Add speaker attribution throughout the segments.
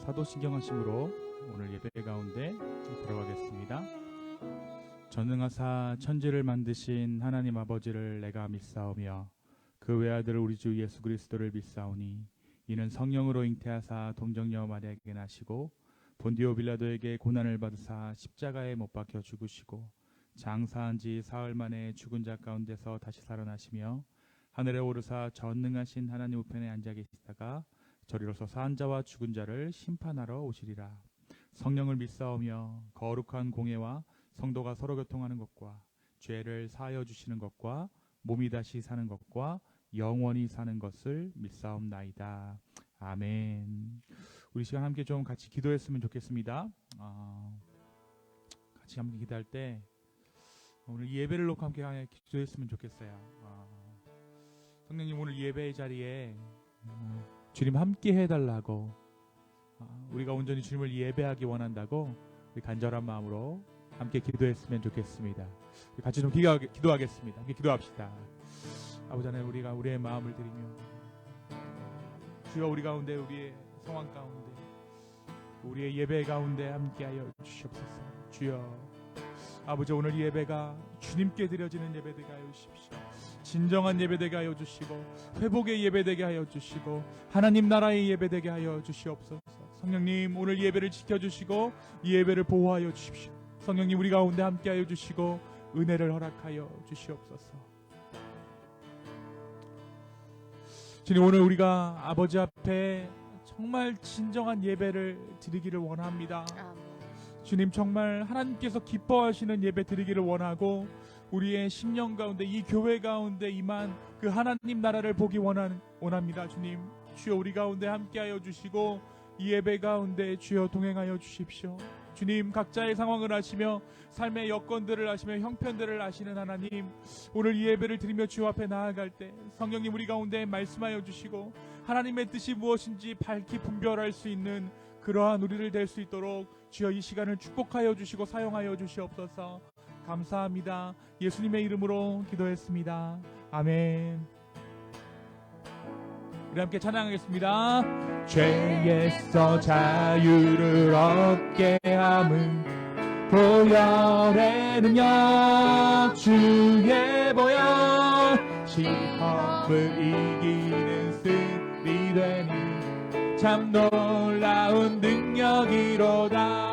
Speaker 1: 사도신경하심으로 오늘 예배 가운데 들어가겠습니다. 전능하사 천지를 만드신 하나님 아버지를 내가 믿사오며 그 외아들 우리 주 예수 그리스도를 믿사오니 이는 성령으로 잉태하사 동정녀 마리아에게 나시고 본디오 빌라도에게 고난을 받으사 십자가에 못 박혀 죽으시고 장사한 지 사흘 만에 죽은 자 가운데서 다시 살아나시며 하늘에 오르사 전능하신 하나님 우편에 앉아 계시다가 저리로서 산 자와 죽은 자를 심판하러 오시리라. 성령을 믿사오며 거룩한 공예와 성도가 서로 교통하는 것과 죄를 사하여 주시는 것과 몸이 다시 사는 것과 영원히 사는 것을 믿사옵나이다. 아멘. 우리 시간 함께 좀 같이 기도했으면 좋겠습니다. 같이 함께 기도할 때 오늘 예배를 놓고 함께 기도했으면 좋겠어요. 성령님, 오늘 예배의 자리에 주님 함께 해달라고, 우리가 온전히 주님을 예배하기 원한다고 우리 간절한 마음으로 함께 기도했으면 좋겠습니다. 같이 좀 기도하겠습니다. 함께 기도합시다. 아버지 하나님, 우리가 우리의 마음을 드리며 주여 우리 가운데, 우리의 상황 가운데, 우리의 예배 가운데 함께하여 주시옵소서. 주여 아버지, 오늘 예배가 주님께 드려지는 예배 되게 하여 주십시오. 진정한 예배 되게 하여 주시고 회복의 예배 되게 하여 주시고 하나님 나라의 예배 되게 하여 주시옵소서. 성령님, 오늘 예배를 지켜주시고 이 예배를 보호하여 주십시오. 성령님, 우리 가운데 함께하여 주시고 은혜를 허락하여 주시옵소서. 주님, 오늘 우리가 아버지 앞에 정말 진정한 예배를 드리기를 원합니다. 주님, 정말 하나님께서 기뻐하시는 예배 드리기를 원하고 우리의 심령 가운데, 이 교회 가운데 임한 그 하나님 나라를 보기 원합니다. 주님, 주여 우리 가운데 함께하여 주시고 이 예배 가운데 주여 동행하여 주십시오. 주님, 각자의 상황을 아시며 삶의 여건들을 아시며 형편들을 아시는 하나님, 오늘 이 예배를 드리며 주 앞에 나아갈 때 성령님 우리 가운데 말씀하여 주시고 하나님의 뜻이 무엇인지 밝히 분별할 수 있는 그러한 우리를 될 수 있도록 주여 이 시간을 축복하여 주시고 사용하여 주시옵소서. 감사합니다. 예수님의 이름으로 기도했습니다. 아멘. 우리 함께 찬양하겠습니다. 죄에서 자유를 얻게 함은 보혈의 능력, 주의 보혈, 시험을 이기는 습이 되니 참 놀라운 능력이로다.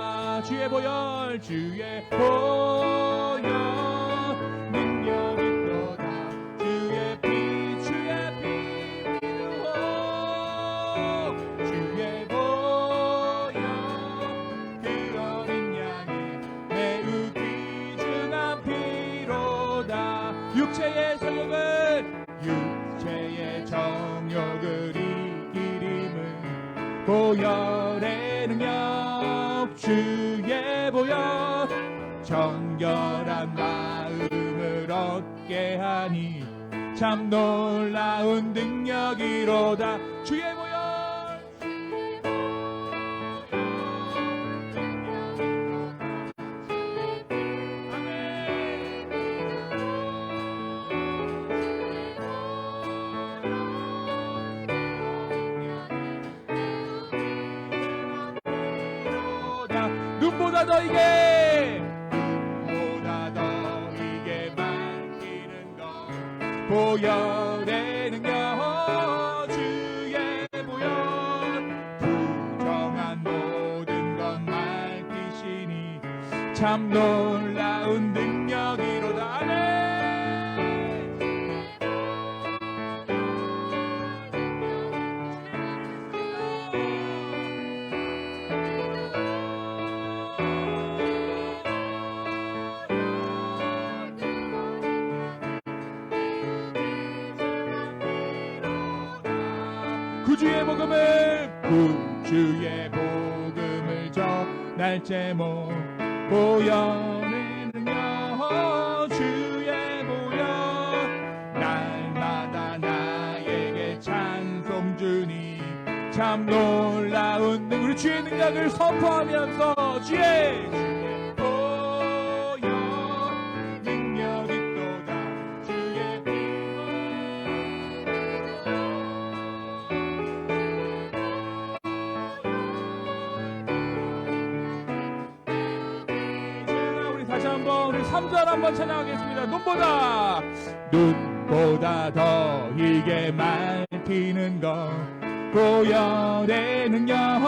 Speaker 1: 주의 보혈, 주의 보혈 능력이로다. 주의 피, 주의 피 믿으오. 주의 보혈 그 어린 양의 매우 귀중한 피로다. 육체의 정욕을 이기림은 보혈의 능력, 주의 보혈, 정결한 마음을 얻게 하니 참 놀라운 능력이로다. 주의 보혈, 눈보다 더 이게 맡기는 것 보혈의 능력, 주의 보혈 부정한 모든 것 맡기시니 참 놀라운 능력이로다. 아멘. 구주의 복음을 전할 제목 보혈의 능력, 주의 보혈 날마다 나에게 찬송 주니 참 놀라운 능력. 우리 주의 능력을 선포하면서 주의 보여 능력이 또다 주의 우리 다시 한번 우리 3절 한번 찬양하겠습니다. 눈보다 더 이게 말티는 것 보혈의 능력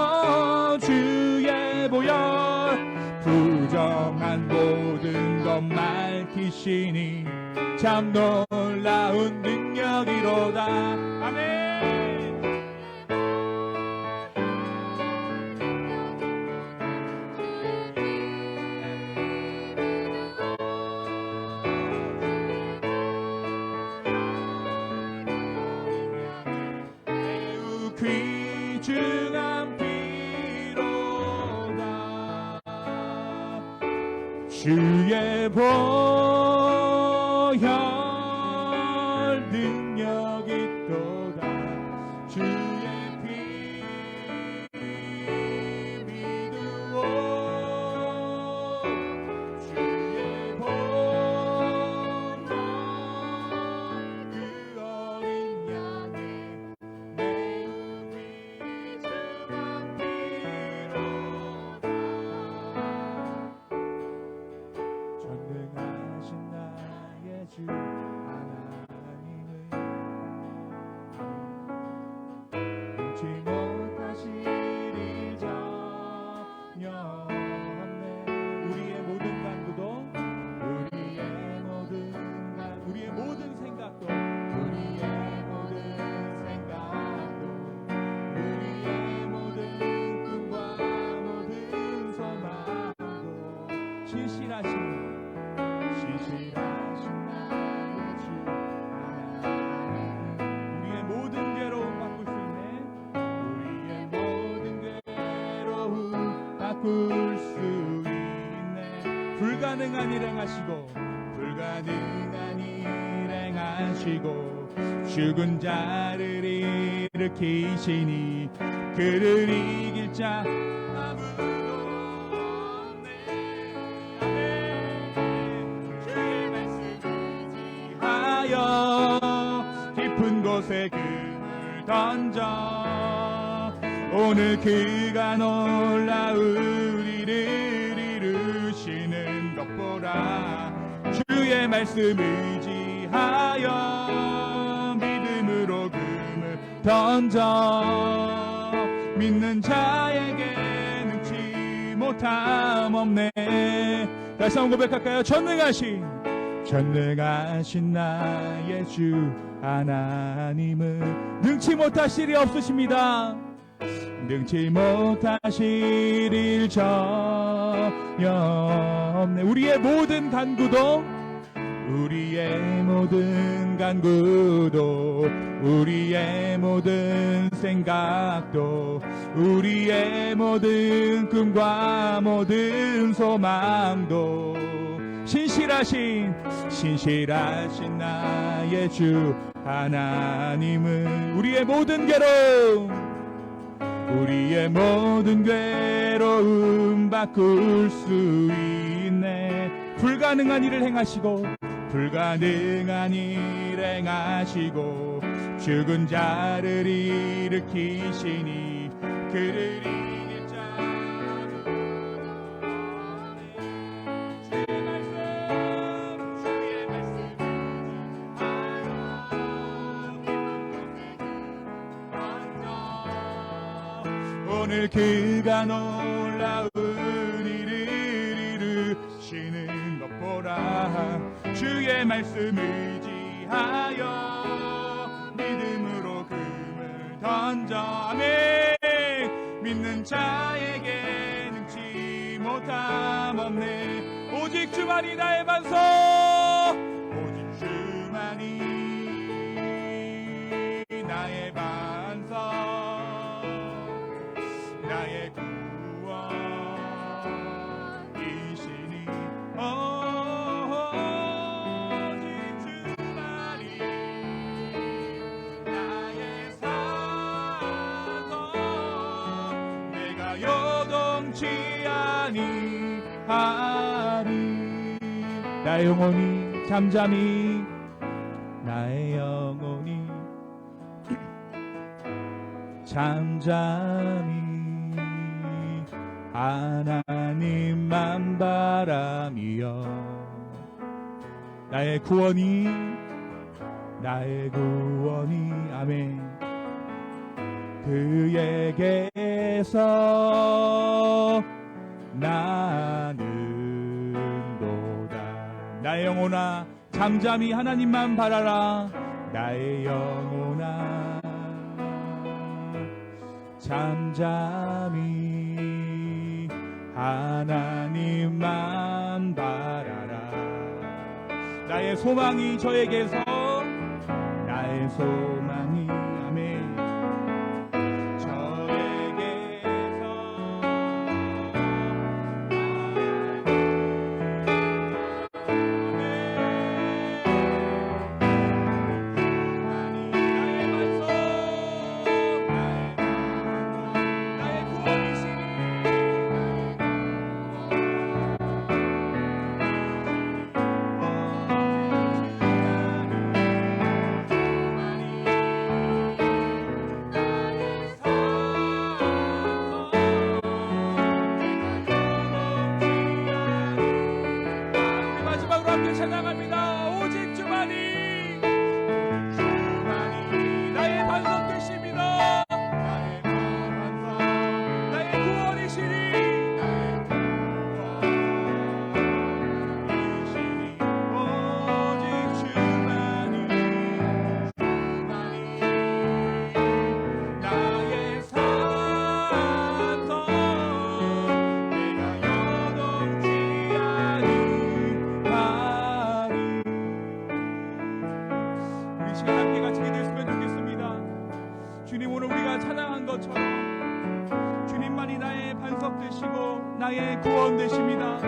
Speaker 1: 주의 보혈 부정한 모든 것 말티시니 참 놀라운 능력이로다. 아멘. 귀중한 피로다 주의 보혈 능력이 또다 주의 피 믿으오 주의 보혈 그 어린 양의 전능하신 나의 주 하나님을 능치 못하실 일 전혀 없네. 우리의 모든 간구도 우리의 모든 생각도 우리의 모든 꿈과 모든 소망도 신실하신 나의 주 하나님 우리의 모든 괴로움 바꿀 수 있네. 우리의 모든 괴로움 바꿀 수 있네. 불가능한 일 행하시고 죽은 자를 일으키시니 그를 이길 자 아무도 없네. 아멘. 주의 말씀 의지하여 깊은 곳에 금을 던져 오늘 그가 놀라운 일을 이루시는 것 보라. 주의 말씀 의지하여 믿음으로 금을 던져 믿는 자에게 능치 못함 없네. 다시 한번 고백할까요? 전능하신 나의 주 하나님은 능치 못하실 일이 없으십니다. 능치 못하실 일 전혀 없네. 우리의 모든 간구도 우리의 모든 생각도 우리의 모든 꿈과 모든 소망도 신실하신 나의 주 하나님은 우리의 모든 괴로움 바꿀 수 있네. 불가능한 일을 행하시고 죽은 자를 일으키시니 그를 이길 자 주의 말씀 오늘 그가 놀라운 일을 이루시는 것 보라. 주의 말씀 의지하여 믿음으로 금을 던져 아멘. 믿는 자에게 능치 못함 없네. 오직 주만이 나의 반석 오직 주만이 나의 반석 나의 구원이시니 오직 주만이 나의 산성 내가 내가 요동치 아니하리. 나의 영혼이 잠잠히 나의 영혼이 잠잠히 하나님만 바라며 나의 구원이 아멘 그에게서 나는도다. 나의 영혼아 잠잠히 하나님만 바라라. 나의 영혼아 잠잠히 하나님만 바라라. 나의 소망이 저에게서 나의 소망이 아멘 찬양합니다. 오직 주만이 나의 반석 되십니다. 나의 구원이시니 오직 주만이 나의 산성 내가 요동치 함께 같이 기도했으면 좋겠습니다. 주님 오늘 우리가 찬양한 것처럼 주님만이 나의 반석 되시고 나의 구원 되십니다.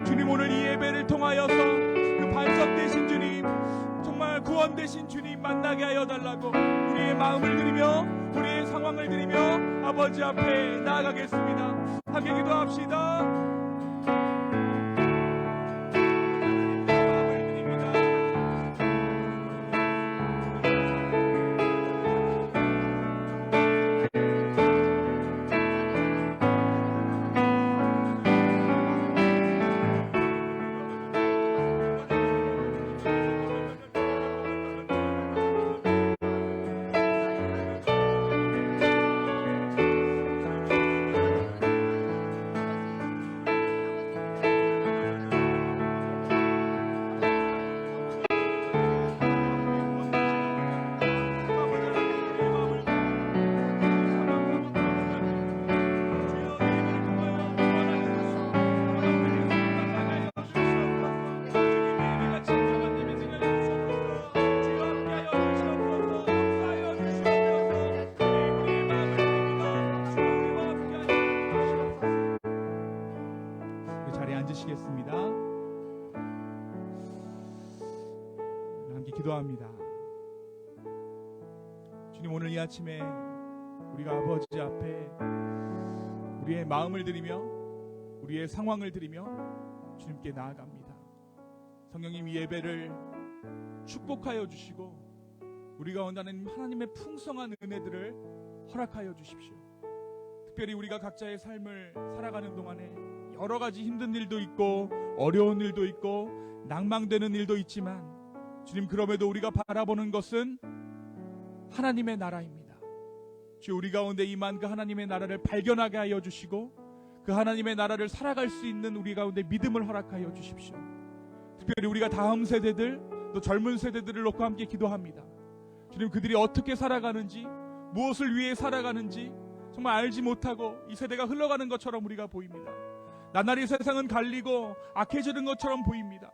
Speaker 1: 주님 오늘 이 예배를 통하여서 그 반석 되신 주님 정말 구원 되신 주님 만나게 하여 달라고 우리의 마음을 드리며 우리의 상황을 드리며 아버지 앞에 나아가겠습니다. 함께 기도합시다. 앉으시겠습니다. 함께 기도합니다. 주님 오늘 이 아침에 우리가 아버지 앞에 우리의 마음을 드리며 우리의 상황을 드리며 주님께 나아갑니다. 성령님 이 예배를 축복하여 주시고 우리가 원하는 하나님의 풍성한 은혜들을 허락하여 주십시오. 특별히 우리가 각자의 삶을 살아가는 동안에 여러 가지 힘든 일도 있고 어려운 일도 있고 낭망되는 일도 있지만 주님 그럼에도 우리가 바라보는 것은 하나님의 나라입니다. 주 우리 가운데 임한 그 하나님의 나라를 발견하게 하여 주시고 그 하나님의 나라를 살아갈 수 있는 우리 가운데 믿음을 허락하여 주십시오. 특별히 우리가 다음 세대들 또 젊은 세대들을 놓고 함께 기도합니다. 주님 그들이 어떻게 살아가는지 무엇을 위해 살아가는지 정말 알지 못하고 이 세대가 흘러가는 것처럼 우리가 보입니다. 나날이 세상은 갈리고 악해지는 것처럼 보입니다.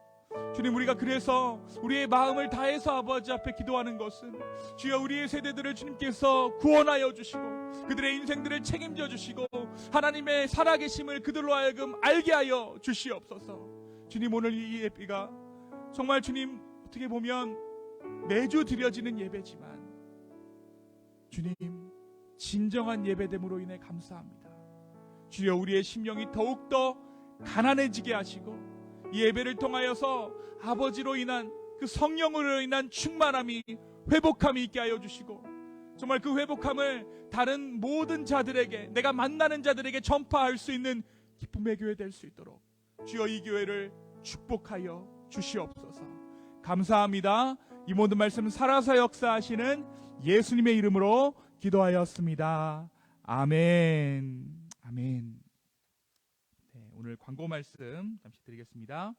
Speaker 1: 주님 우리가 그래서 우리의 마음을 다해서 아버지 앞에 기도하는 것은 주여 우리의 세대들을 주님께서 구원하여 주시고 그들의 인생들을 책임져 주시고 하나님의 살아계심을 그들로 하여금 알게 하여 주시옵소서. 주님 오늘 이 예배가 정말 주님 어떻게 보면 매주 드려지는 예배지만 주님 진정한 예배됨으로 인해 감사합니다. 주여 우리의 심령이 더욱더 가난해지게 하시고 이 예배를 통하여서 아버지로 인한 그 성령으로 인한 충만함이 회복함이 있게 하여 주시고 정말 그 회복함을 다른 모든 자들에게 내가 만나는 자들에게 전파할 수 있는 기쁨의 교회 될 수 있도록 주여 이 교회를 축복하여 주시옵소서. 감사합니다. 이 모든 말씀 살아서 역사하시는 예수님의 이름으로 기도하였습니다. 아멘. 아멘. 네, 오늘 광고 말씀 잠시 드리겠습니다.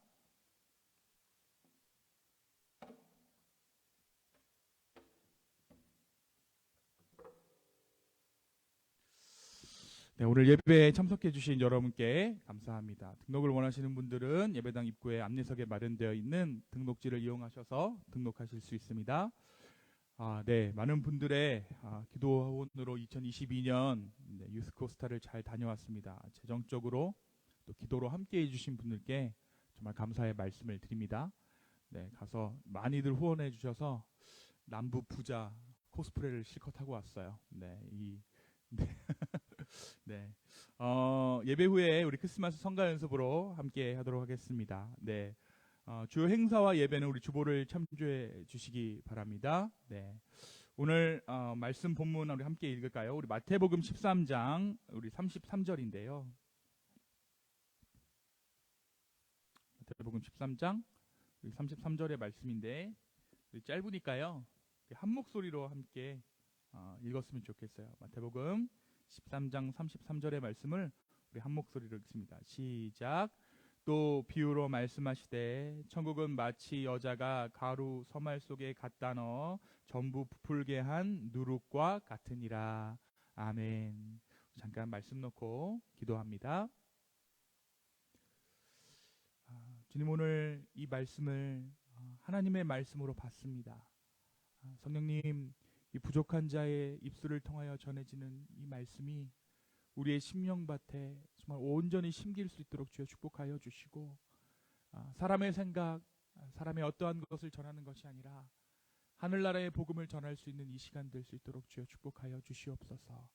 Speaker 1: 네, 오늘 예배에 참석해 주신 여러분께 감사합니다. 등록을 원하시는 분들은 예배당 입구에 안내석에 마련되어 있는 등록지를 이용하셔서 등록하실 수 있습니다. 네, 많은 분들의 기도원으로 2022년 유스코스타를 잘 다녀왔습니다. 재정적으로 또 기도로 함께해 주신 분들께 정말 감사의 말씀을 드립니다. 네, 가서 많이들 후원해 주셔서 남부 부자 코스프레를 실컷 하고 왔어요. 네, 네, 예배 후에 우리 크리스마스 성가 연습으로 함께 하도록 하겠습니다. 네, 주요 행사와 예배는 우리 주보를 참조해 주시기 바랍니다. 네, 오늘 말씀 본문 우리 함께 읽을까요? 우리 마태복음 13장 우리 33절인데요. 마태복음 13장 우리 33절의 말씀인데 짧으니까요 한 목소리로 함께 읽었으면 좋겠어요. 마태복음 13장 33절의 말씀을 우리 한 목소리로 읽습니다. 시작. 또 비유로 말씀하시되 천국은 마치 여자가 가루 서말 속에 갖다 넣어 전부 부풀게 한 누룩과 같으니라. 아멘. 잠깐 말씀 놓고 기도합니다. 주님, 오늘 이 말씀을 하나님의 말씀으로 받습니다. 성령님, 이 부족한 자의 입술을 통하여 전해지는 이 말씀이 우리의 심령밭에 정말 온전히 심길 수 있도록 주여 축복하여 주시고, 사람의 생각, 사람의 어떠한 것을 전하는 것이 아니라 하늘나라의 복음을 전할 수 있는 이 시간 될 수 있도록 주여 축복하여 주시옵소서.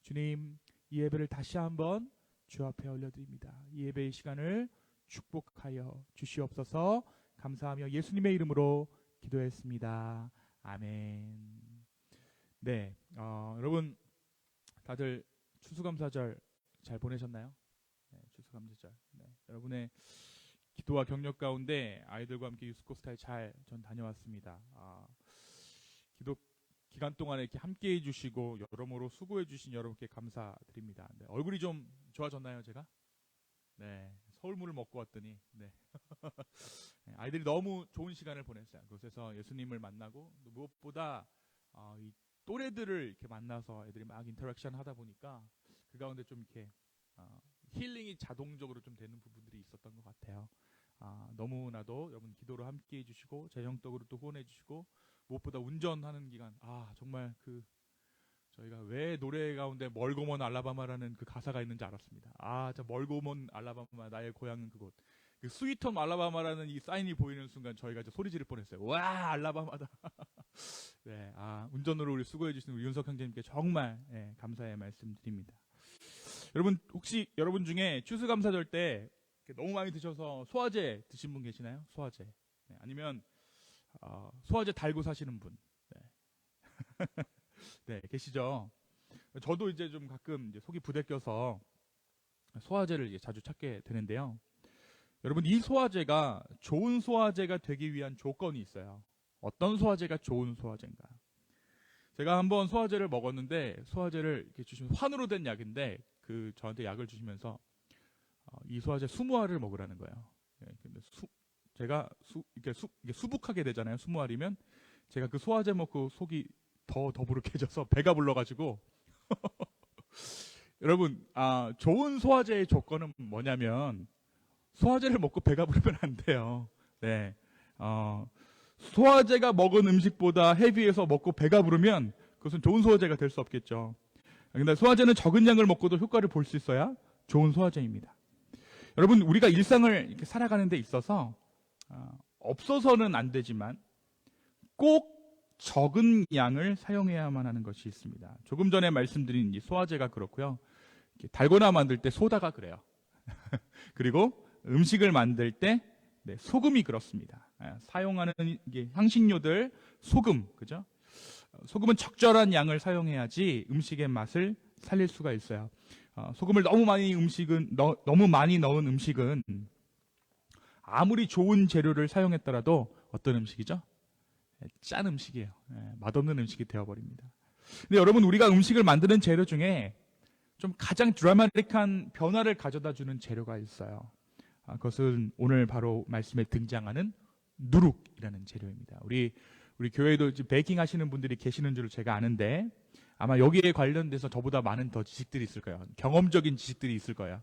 Speaker 1: 주님, 이 예배를 다시 한번 주 앞에 올려드립니다. 이 예배의 시간을 축복하여 주시옵소서. 감사하며 예수님의 이름으로 기도했습니다. 아멘. 네, 여러분 다들 추수감사절 잘 보내셨나요? 네, 추수감사절. 네, 여러분의 기도와 격려 가운데 아이들과 함께 유스코스타에 잘 전 다녀왔습니다. 기도 기간 동안에 이렇게 함께 해주시고 여러모로 수고해주신 여러분께 감사드립니다. 네, 얼굴이 좀 좋아졌나요, 제가? 네, 서울물을 먹고 왔더니 네. 네, 아이들이 너무 좋은 시간을 보냈어요. 그곳에서 예수님을 만나고 무엇보다 이 또래들을 이렇게 만나서 애들이 막 인터랙션 하다 보니까 그 가운데 좀 이렇게 힐링이 자동적으로 좀 되는 부분들이 있었던 것 같아요. 너무나도 여러분 기도로 함께 해주시고 재정적으로 또 후원해주시고 무엇보다 운전하는 기간 정말 저희가 왜 노래 가운데 멀고 먼 알라바마라는 그 가사가 있는지 알았습니다. 저 멀고 먼 알라바마 나의 고향은 그곳. 그 스위트홈 알라바마라는 이 사인이 보이는 순간 저희가 소리 지를 뻔했어요. 와, 알라바마다. 네, 운전으로 우리 수고해 주신 우리 윤석 형제님께 정말 감사의 말씀드립니다. 여러분, 혹시 여러분 중에 추수감사절 때 너무 많이 드셔서 소화제 드신 분 계시나요? 소화제. 네, 아니면 소화제 달고 사시는 분. 네. 네, 계시죠? 저도 이제 좀 가끔 이제 속이 부대껴서 소화제를 이제 자주 찾게 되는데요. 여러분, 이 소화제가 좋은 소화제가 되기 위한 조건이 있어요. 어떤 소화제가 좋은 소화제인가? 제가 한번 소화제를 먹었는데 소화제를 이렇게 주시면 환으로 된 약인데 저한테 약을 주시면서 이 소화제 20알을 먹으라는 거예요. 근데 제가 이게 수북하게 되잖아요. 20알이면 제가 그 소화제 먹고 속이 더 더부룩해져서 배가 불러가지고 여러분, 좋은 소화제의 조건은 뭐냐면 소화제를 먹고 배가 부르면 안 돼요. 네, 소화제가 먹은 음식보다 헤비해서 먹고 배가 부르면 그것은 좋은 소화제가 될 수 없겠죠. 근데 소화제는 적은 양을 먹고도 효과를 볼 수 있어야 좋은 소화제입니다. 여러분, 우리가 일상을 이렇게 살아가는 데 있어서 없어서는 안 되지만 꼭 적은 양을 사용해야만 하는 것이 있습니다. 조금 전에 말씀드린 이 소화제가 그렇고요. 달고나 만들 때 소다가 그래요. 그리고 음식을 만들 때 소금이 그렇습니다. 사용하는 향신료들 소금, 그죠? 소금은 적절한 양을 사용해야지 음식의 맛을 살릴 수가 있어요. 소금을 너무 많이 넣은 음식은 아무리 좋은 재료를 사용했더라도 어떤 음식이죠? 짠 음식이에요. 맛없는 음식이 되어버립니다. 근데 여러분, 우리가 음식을 만드는 재료 중에 좀 가장 드라마틱한 변화를 가져다 주는 재료가 있어요. 그것은 오늘 바로 말씀에 등장하는 누룩이라는 재료입니다. 우리 교회에도 베이킹 하시는 분들이 계시는 줄 제가 아는데 아마 여기에 관련돼서 저보다 많은 더 지식들이 있을 거예요. 경험적인 지식들이 있을 거예요.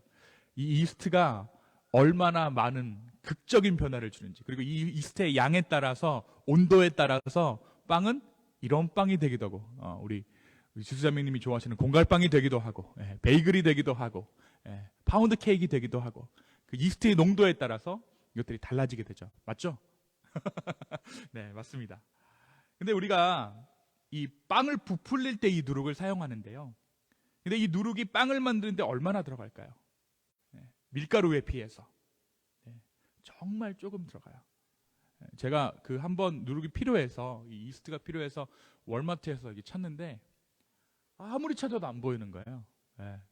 Speaker 1: 이 이스트가 얼마나 많은 극적인 변화를 주는지, 그리고 이 이스트의 양에 따라서, 온도에 따라서 빵은 이런 빵이 되기도 하고, 우리 지수자매님이 좋아하시는 공갈빵이 되기도 하고, 베이글이 되기도 하고, 파운드 케이크가 되기도 하고, 그 이스트의 농도에 따라서 이것들이 달라지게 되죠. 맞죠? 네, 맞습니다. 근데 우리가 이 빵을 부풀릴 때 이 누룩을 사용하는데요. 근데 이 누룩이 빵을 만드는데 얼마나 들어갈까요? 밀가루에 비해서 정말 조금 들어가요. 제가 그 한번 누룩이 필요해서, 이 이스트가 필요해서 월마트에서 이게 찾는데 아무리 찾아도 안 보이는 거예요.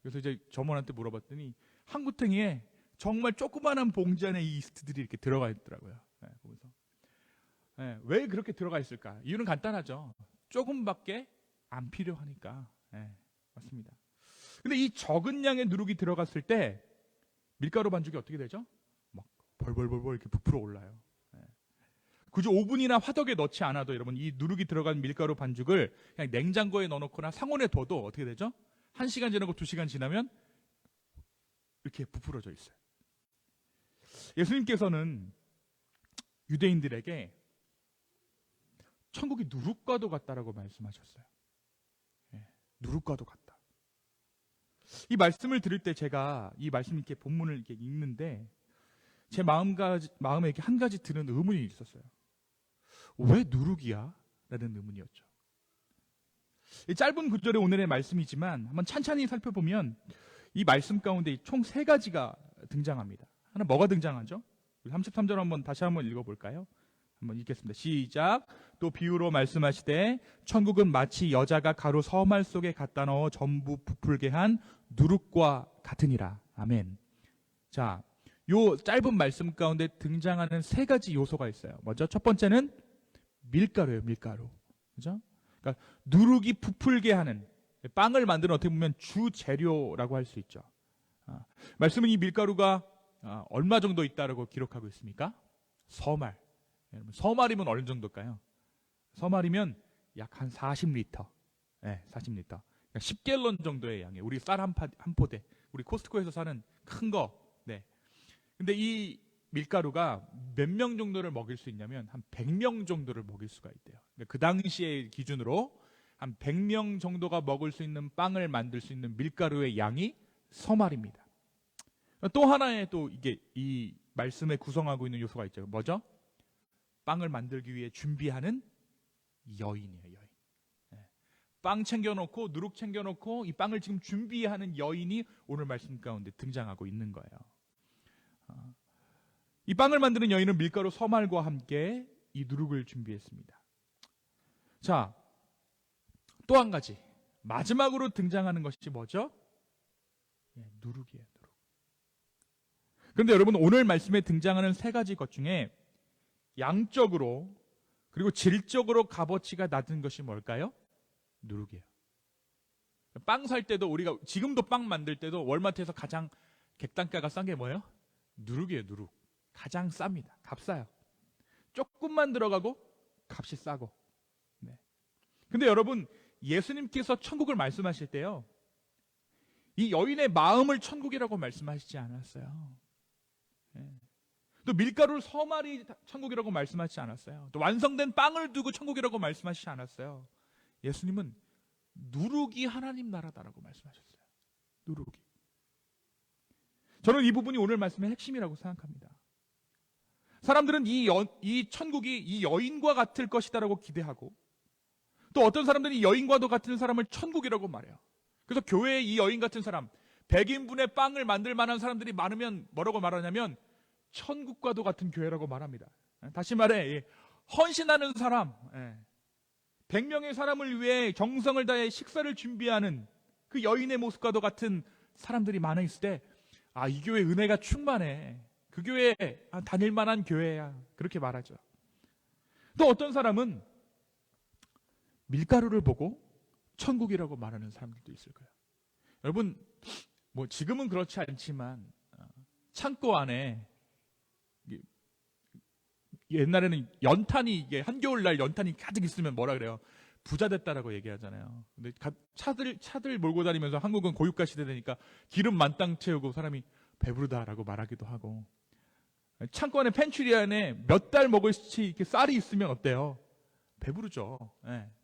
Speaker 1: 그래서 이제 점원한테 물어봤더니 한 구탱이에 정말 조그만한 봉지 안에 이 이스트들이 이렇게 들어가 있더라고요. 그래서 왜 그렇게 들어가 있을까? 이유는 간단하죠. 조금밖에 안 필요하니까. 맞습니다. 근데 이 적은 양의 누룩이 들어갔을 때 밀가루 반죽이 어떻게 되죠? 막 벌벌벌벌 이렇게 부풀어 올라요. 굳이 오븐이나 화덕에 넣지 않아도 여러분, 이 누룩이 들어간 밀가루 반죽을 그냥 냉장고에 넣어놓거나 상온에 둬도 어떻게 되죠? 1시간 지나고 2시간 지나면 이렇게 부풀어져 있어요. 예수님께서는 유대인들에게 천국이 누룩과도 같다라고 말씀하셨어요. 누룩과도 같다. 이 말씀을 들을 때 제가 이 말씀 이렇게 본문을 이렇게 읽는데 제 마음에 이렇게 한 가지 드는 의문이 있었어요. 왜 누룩이야? 라는 의문이었죠. 이 짧은 구절의 오늘의 말씀이지만 한번 찬찬히 살펴보면 이 말씀 가운데 총 3가지가 등장합니다. 하나 뭐가 등장하죠? 33절 한번 다시 한번 읽어볼까요? 한번 읽겠습니다. 시작. 또 비유로 말씀하시되 천국은 마치 여자가 가루 서말 속에 갖다 넣어 전부 부풀게 한 누룩과 같으니라. 아멘. 자, 요 짧은 말씀 가운데 등장하는 3가지 요소가 있어요. 먼저 첫 번째는 밀가루예요. 밀가루. 그죠? 그러니까 누룩이 부풀게 하는, 빵을 만드는 어떻게 보면 주 재료라고 할 수 있죠. 말씀은 이 밀가루가 얼마 정도 있다라고 기록하고 있습니까? 서말. 서말이면 어느 정도일까요? 서말이면 약 한 40리터. 40리터. 그러니까 10갤런 정도의 양이에요. 우리 쌀 한 포대. 우리 코스트코에서 사는 큰 거. 근데 이 밀가루가 몇 명 정도를 먹일 수 있냐면 한 100명 정도를 먹일 수가 있대요. 그러니까 그 당시의 기준으로 한 100명 정도가 먹을 수 있는 빵을 만들 수 있는 밀가루의 양이 서말입니다. 또 하나의 또 이게 이 말씀에 구성하고 있는 요소가 있죠. 뭐죠? 빵을 만들기 위해 준비하는 여인이에요. 여인. 빵 챙겨놓고 누룩 챙겨놓고 이 빵을 지금 준비하는 여인이 오늘 말씀 가운데 등장하고 있는 거예요. 이 빵을 만드는 여인은 밀가루 서말과 함께 이 누룩을 준비했습니다. 자, 또 한 가지 마지막으로 등장하는 것이 뭐죠? 누룩이에요. 누룩. 그런데 여러분, 오늘 말씀에 등장하는 3가지 것 중에 양적으로 그리고 질적으로 값어치가 낮은 것이 뭘까요? 누룩이에요. 빵 살 때도, 우리가 지금도 빵 만들 때도 월마트에서 가장 객단가가 싼 게 뭐예요? 누룩이에요. 누룩. 가장 쌉니다. 값싸요. 조금만 들어가고 값이 싸고. 근데 여러분, 예수님께서 천국을 말씀하실 때요, 이 여인의 마음을 천국이라고 말씀하시지 않았어요. 또 밀가루를 서말이 천국이라고 말씀하시지 않았어요. 또 완성된 빵을 두고 천국이라고 말씀하시지 않았어요. 예수님은 누룩이 하나님 나라다라고 말씀하셨어요. 누룩이. 저는 이 부분이 오늘 말씀의 핵심이라고 생각합니다. 사람들은 이 천국이 이 여인과 같을 것이다라고 기대하고, 또 어떤 사람들은 이 여인과도 같은 사람을 천국이라고 말해요. 그래서 교회에 이 여인 같은 사람, 100인분의 빵을 만들 만한 사람들이 많으면 뭐라고 말하냐면 천국과도 같은 교회라고 말합니다. 다시 말해 헌신하는 사람, 100명의 사람을 위해 정성을 다해 식사를 준비하는 그 여인의 모습과도 같은 사람들이 많아 있을 때, 아, 이 교회 은혜가 충만해, 그 교회에 다닐 만한 교회야, 그렇게 말하죠. 또 어떤 사람은 밀가루를 보고 천국이라고 말하는 사람들도 있을 거예요. 여러분, 뭐 지금은 그렇지 않지만 창고 안에 옛날에는 연탄이, 이게 한겨울날 연탄이 가득 있으면 뭐라 그래요? 부자 됐다라고 얘기하잖아요. 근데 차들 몰고 다니면서, 한국은 고유가 시대 되니까 기름 만땅 채우고 사람이 배부르다라고 말하기도 하고, 창고 안에 팬츄리 안에 몇 달 먹을 수 이렇게 쌀이 있으면 어때요? 배부르죠.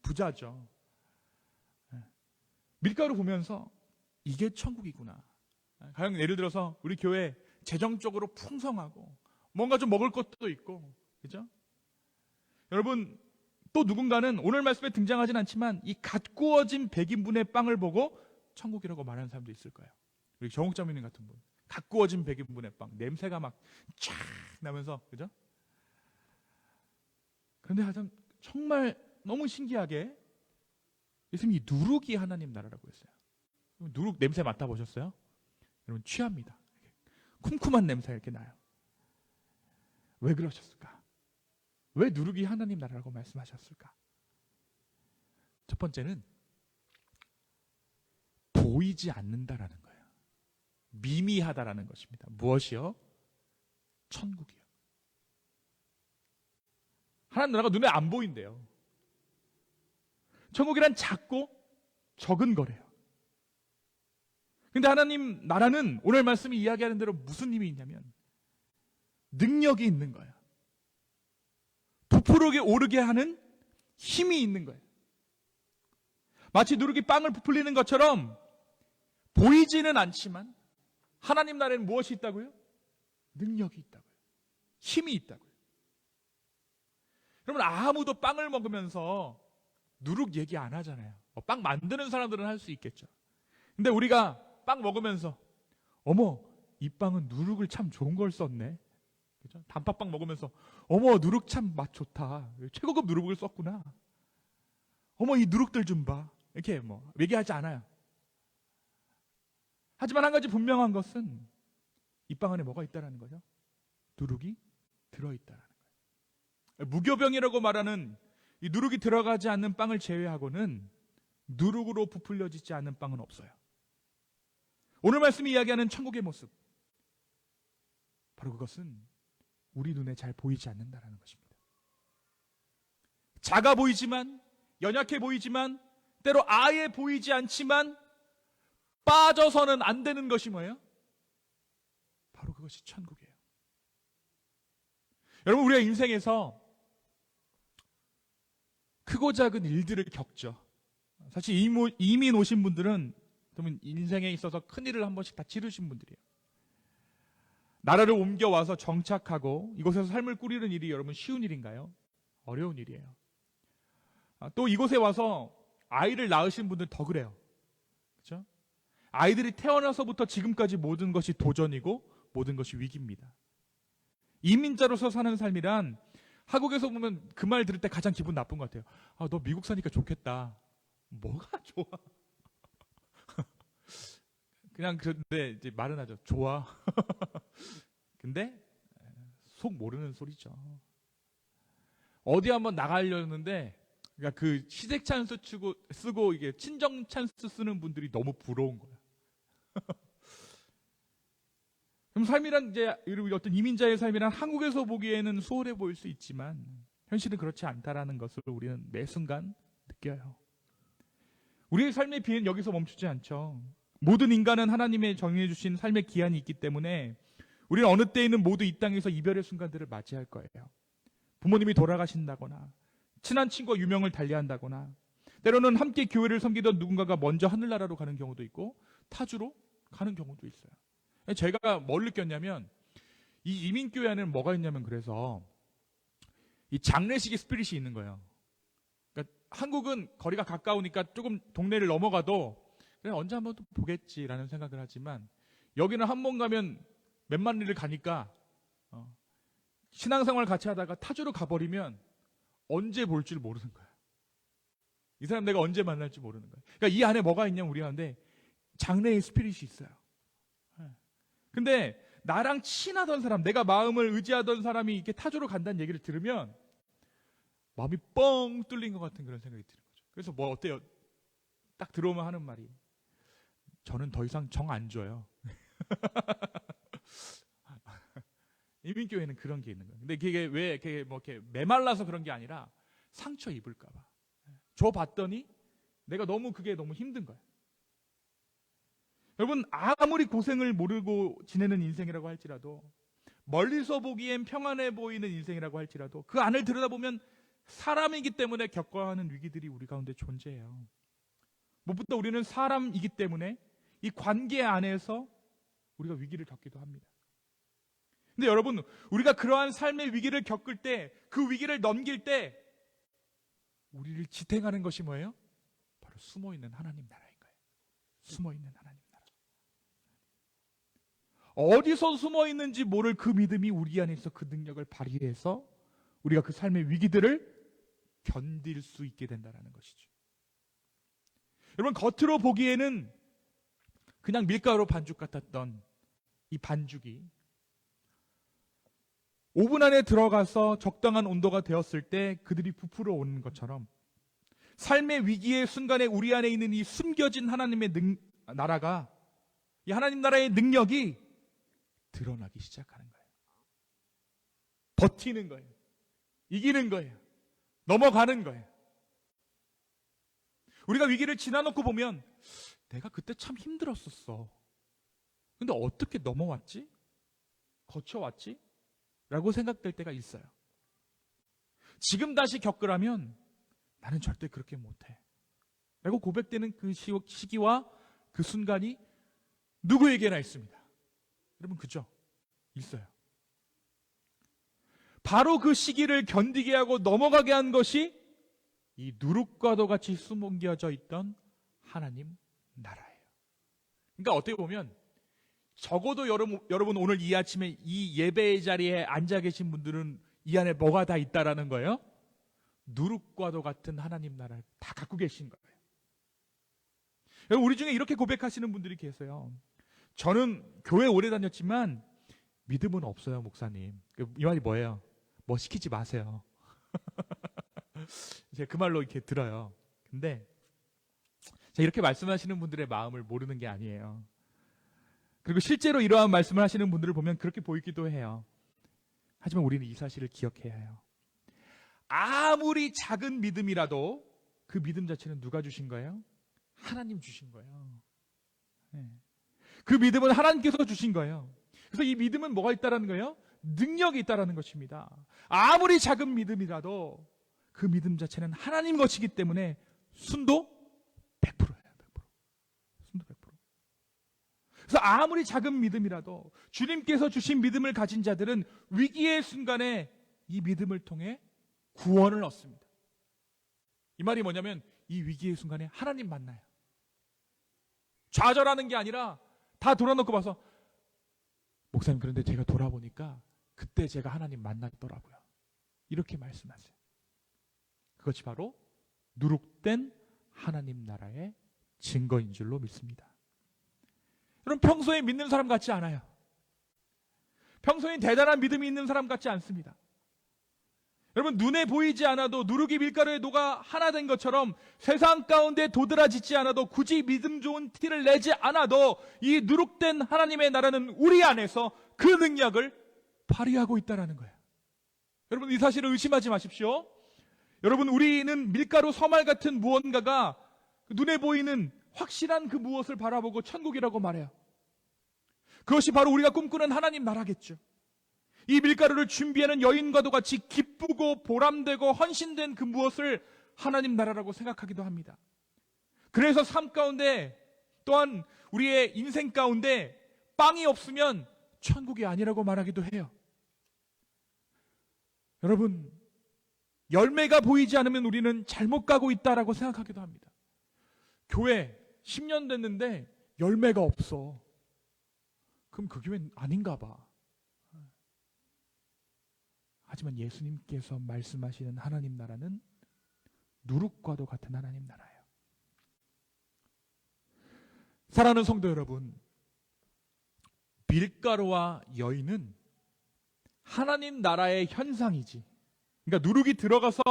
Speaker 1: 부자죠. 밀가루 보면서 이게 천국이구나. 가령 예를 들어서 우리 교회 재정적으로 풍성하고 뭔가 좀 먹을 것도 있고, 그죠? 여러분, 또 누군가는 오늘 말씀에 등장하진 않지만 이 갓 구워진 100인분의 빵을 보고 천국이라고 말하는 사람도 있을 거예요. 우리 정옥자매님 같은 분, 갓 구워진 100인분의 빵, 냄새가 막 쫙 나면서, 그죠? 그런데 하여튼 정말 너무 신기하게 예수님이 누룩이 하나님 나라라고 했어요. 누룩 냄새 맡아보셨어요? 여러분, 취합니다. 쿰쿰한 냄새 이렇게 나요. 왜 그러셨을까? 왜 누룩이 하나님 나라라고 말씀하셨을까? 첫 번째는 보이지 않는다라는 거예요. 미미하다라는 것입니다. 무엇이요? 천국이요. 하나님 나라가 눈에 안 보인대요. 천국이란 작고 적은 거래요. 근데 하나님 나라는 오늘 말씀이 이야기하는 대로 무슨 힘이 있냐면 능력이 있는 거예요. 부풀게 오르게 하는 힘이 있는 거예요. 마치 누룩이 빵을 부풀리는 것처럼 보이지는 않지만 하나님 나라에는 무엇이 있다고요? 능력이 있다고요. 힘이 있다고요. 여러분, 아무도 빵을 먹으면서 누룩 얘기 안 하잖아요. 빵 만드는 사람들은 할 수 있겠죠. 근데 우리가 빵 먹으면서 어머, 이 빵은 누룩을 참 좋은 걸 썼네. 그죠? 단팥빵 먹으면서 어머, 누룩 참 맛 좋다. 최고급 누룩을 썼구나. 어머, 이 누룩들 좀 봐. 이렇게 뭐 얘기하지 않아요. 하지만 한 가지 분명한 것은 이 빵 안에 뭐가 있다는 거죠? 누룩이 들어있다는 거예요. 무교병이라고 말하는 이 누룩이 들어가지 않는 빵을 제외하고는 누룩으로 부풀려지지 않는 빵은 없어요. 오늘 말씀이 이야기하는 천국의 모습, 바로 그것은 우리 눈에 잘 보이지 않는다는 것입니다. 작아 보이지만, 연약해 보이지만, 때로 아예 보이지 않지만 빠져서는 안 되는 것이 뭐예요? 바로 그것이 천국이에요. 여러분, 우리가 인생에서 크고 작은 일들을 겪죠. 사실 이민 오신 분들은 그러면 인생에 있어서 큰 일을 한 번씩 다 치르신 분들이에요. 나라를 옮겨와서 정착하고 이곳에서 삶을 꾸리는 일이 여러분 쉬운 일인가요? 어려운 일이에요. 또 이곳에 와서 아이를 낳으신 분들 더 그래요. 그렇죠? 아이들이 태어나서부터 지금까지 모든 것이 도전이고 모든 것이 위기입니다. 이민자로서 사는 삶이란, 한국에서 보면 그 말 들을 때 가장 기분 나쁜 것 같아요. 아, 너 미국 사니까 좋겠다. 뭐가 좋아? 그냥 그런데 이제 말은 하죠. 좋아. 근데 속 모르는 소리죠. 어디 한번 나가려는데, 그러니까 그 시댁 찬스 쓰고 이게 친정 찬스 쓰는 분들이 너무 부러운 거야. 그럼 삶이란, 이제 어떤 이민자의 삶이란 한국에서 보기에는 수월해 보일 수 있지만 현실은 그렇지 않다라는 것을 우리는 매 순간 느껴요. 우리의 삶의 비는 여기서 멈추지 않죠. 모든 인간은 하나님의 정해 주신 삶의 기한이 있기 때문에 우리는 어느 때에는 모두 이 땅에서 이별의 순간들을 맞이할 거예요. 부모님이 돌아가신다거나, 친한 친구가 유명을 달리한다거나, 때로는 함께 교회를 섬기던 누군가가 먼저 하늘나라로 가는 경우도 있고 타주로 가는 경우도 있어요. 제가 뭘 느꼈냐면, 이 이민교회 안에는 뭐가 있냐면, 그래서 이 장례식의 스피릿이 있는 거예요. 그러니까 한국은 거리가 가까우니까 조금 동네를 넘어가도 그래 언제 한번 또 보겠지라는 생각을 하지만 여기는 한 번 가면 몇만 리를 가니까 신앙생활 같이 하다가 타주로 가버리면 언제 볼 줄 모르는 거야. 이 사람 내가 언제 만날지 모르는 거야. 그러니까 이 안에 뭐가 있냐면 우리 가운데 장래의 스피릿이 있어요. 근데 나랑 친하던 사람, 내가 마음을 의지하던 사람이 이렇게 타주로 간다는 얘기를 들으면 마음이 뻥 뚫린 것 같은 그런 생각이 드는 거죠. 그래서 뭐 어때요? 딱 들어오면 하는 말이 저는 더 이상 정 안 줘요. 이민교회는 그런 게 있는 거예요. 근데 그게 왜 이렇게 뭐 이렇게 메말라서 그런 게 아니라 상처 입을까봐. 줘 봤더니 내가 그게 너무 힘든 거예요. 여러분 아무리 고생을 모르고 지내는 인생이라고 할지라도 멀리서 보기엔 평안해 보이는 인생이라고 할지라도 그 안을 들여다보면 사람이기 때문에 겪어야 하는 위기들이 우리 가운데 존재해요. 무엇보다 우리는 사람이기 때문에 이 관계 안에서 우리가 위기를 겪기도 합니다. 근데 여러분 우리가 그러한 삶의 위기를 겪을 때 그 위기를 넘길 때 우리를 지탱하는 것이 뭐예요? 바로 숨어있는 하나님 나라인 거예요. 숨어있는 하나님 나라. 어디서 숨어있는지 모를 그 믿음이 우리 안에서 그 능력을 발휘해서 우리가 그 삶의 위기들을 견딜 수 있게 된다는 것이죠. 여러분 겉으로 보기에는 그냥 밀가루 반죽 같았던 이 반죽이 오븐 안에 들어가서 적당한 온도가 되었을 때 그들이 부풀어 오는 것처럼 삶의 위기의 순간에 우리 안에 있는 이 숨겨진 하나님의 나라가 이 하나님 나라의 능력이 드러나기 시작하는 거예요. 버티는 거예요. 이기는 거예요. 넘어가는 거예요. 우리가 위기를 지나놓고 보면 내가 그때 참 힘들었었어. 근데 어떻게 넘어왔지? 거쳐왔지? 라고 생각될 때가 있어요. 지금 다시 겪으라면 나는 절대 그렇게 못해 라고 고백되는 그 시기와 그 순간이 누구에게나 있습니다. 여러분 그죠? 있어요. 바로 그 시기를 견디게 하고 넘어가게 한 것이 이 누룩과도 같이 숨겨져 있던 하나님 나라예요. 그러니까 어떻게 보면 적어도 여러분 오늘 이 아침에 이 예배의 자리에 앉아 계신 분들은 이 안에 뭐가 다 있다라는 거예요? 누룩과도 같은 하나님 나라를 다 갖고 계신 거예요. 우리 중에 이렇게 고백하시는 분들이 계세요. 저는 교회 오래 다녔지만 믿음은 없어요, 목사님. 이 말이 뭐예요? 뭐 시키지 마세요. 제가 그 말로 이렇게 들어요. 근데 이렇게 말씀하시는 분들의 마음을 모르는 게 아니에요. 그리고 실제로 이러한 말씀을 하시는 분들을 보면 그렇게 보이기도 해요. 하지만 우리는 이 사실을 기억해야 해요. 아무리 작은 믿음이라도 그 믿음 자체는 누가 주신 거예요? 하나님 주신 거예요. 그 믿음은 하나님께서 주신 거예요. 그래서 이 믿음은 뭐가 있다라는 거예요? 능력이 있다라는 것입니다. 아무리 작은 믿음이라도 그 믿음 자체는 하나님 것이기 때문에 순도 100%예요. 100%. 순도 100%. 그래서 아무리 작은 믿음이라도 주님께서 주신 믿음을 가진 자들은 위기의 순간에 이 믿음을 통해 구원을 얻습니다. 이 말이 뭐냐면 이 위기의 순간에 하나님 만나요. 좌절하는 게 아니라 다 돌아놓고 봐서 목사님 그런데 제가 돌아보니까 그때 제가 하나님 만났더라고요. 이렇게 말씀하세요. 그것이 바로 누룩된 하나님 나라의 증거인 줄로 믿습니다. 여러분 평소에 믿는 사람 같지 않아요. 평소에 대단한 믿음이 있는 사람 같지 않습니다. 여러분 눈에 보이지 않아도 누룩이 밀가루에 녹아 하나 된 것처럼 세상 가운데 도드라지지 않아도 굳이 믿음 좋은 티를 내지 않아도 이 누룩된 하나님의 나라는 우리 안에서 그 능력을 발휘하고 있다는 거예요. 여러분 이 사실을 의심하지 마십시오. 여러분 우리는 밀가루 서말 같은 무언가가 눈에 보이는 확실한 그 무엇을 바라보고 천국이라고 말해요. 그것이 바로 우리가 꿈꾸는 하나님 나라겠죠. 이 밀가루를 준비하는 여인과도 같이 기쁘고 보람되고 헌신된 그 무엇을 하나님 나라라고 생각하기도 합니다. 그래서 삶 가운데 또한 우리의 인생 가운데 빵이 없으면 천국이 아니라고 말하기도 해요. 여러분 열매가 보이지 않으면 우리는 잘못 가고 있다라고 생각하기도 합니다. 교회 10년 됐는데 열매가 없어. 그럼 그 교회는 아닌가 봐. 하지만 예수님께서 말씀하시는 하나님 나라는 누룩과도 같은 하나님 나라예요. 사랑하는 성도 여러분, 밀가루와 여인은 하나님 나라의 현상이지. 그러니까 누룩이 들어가서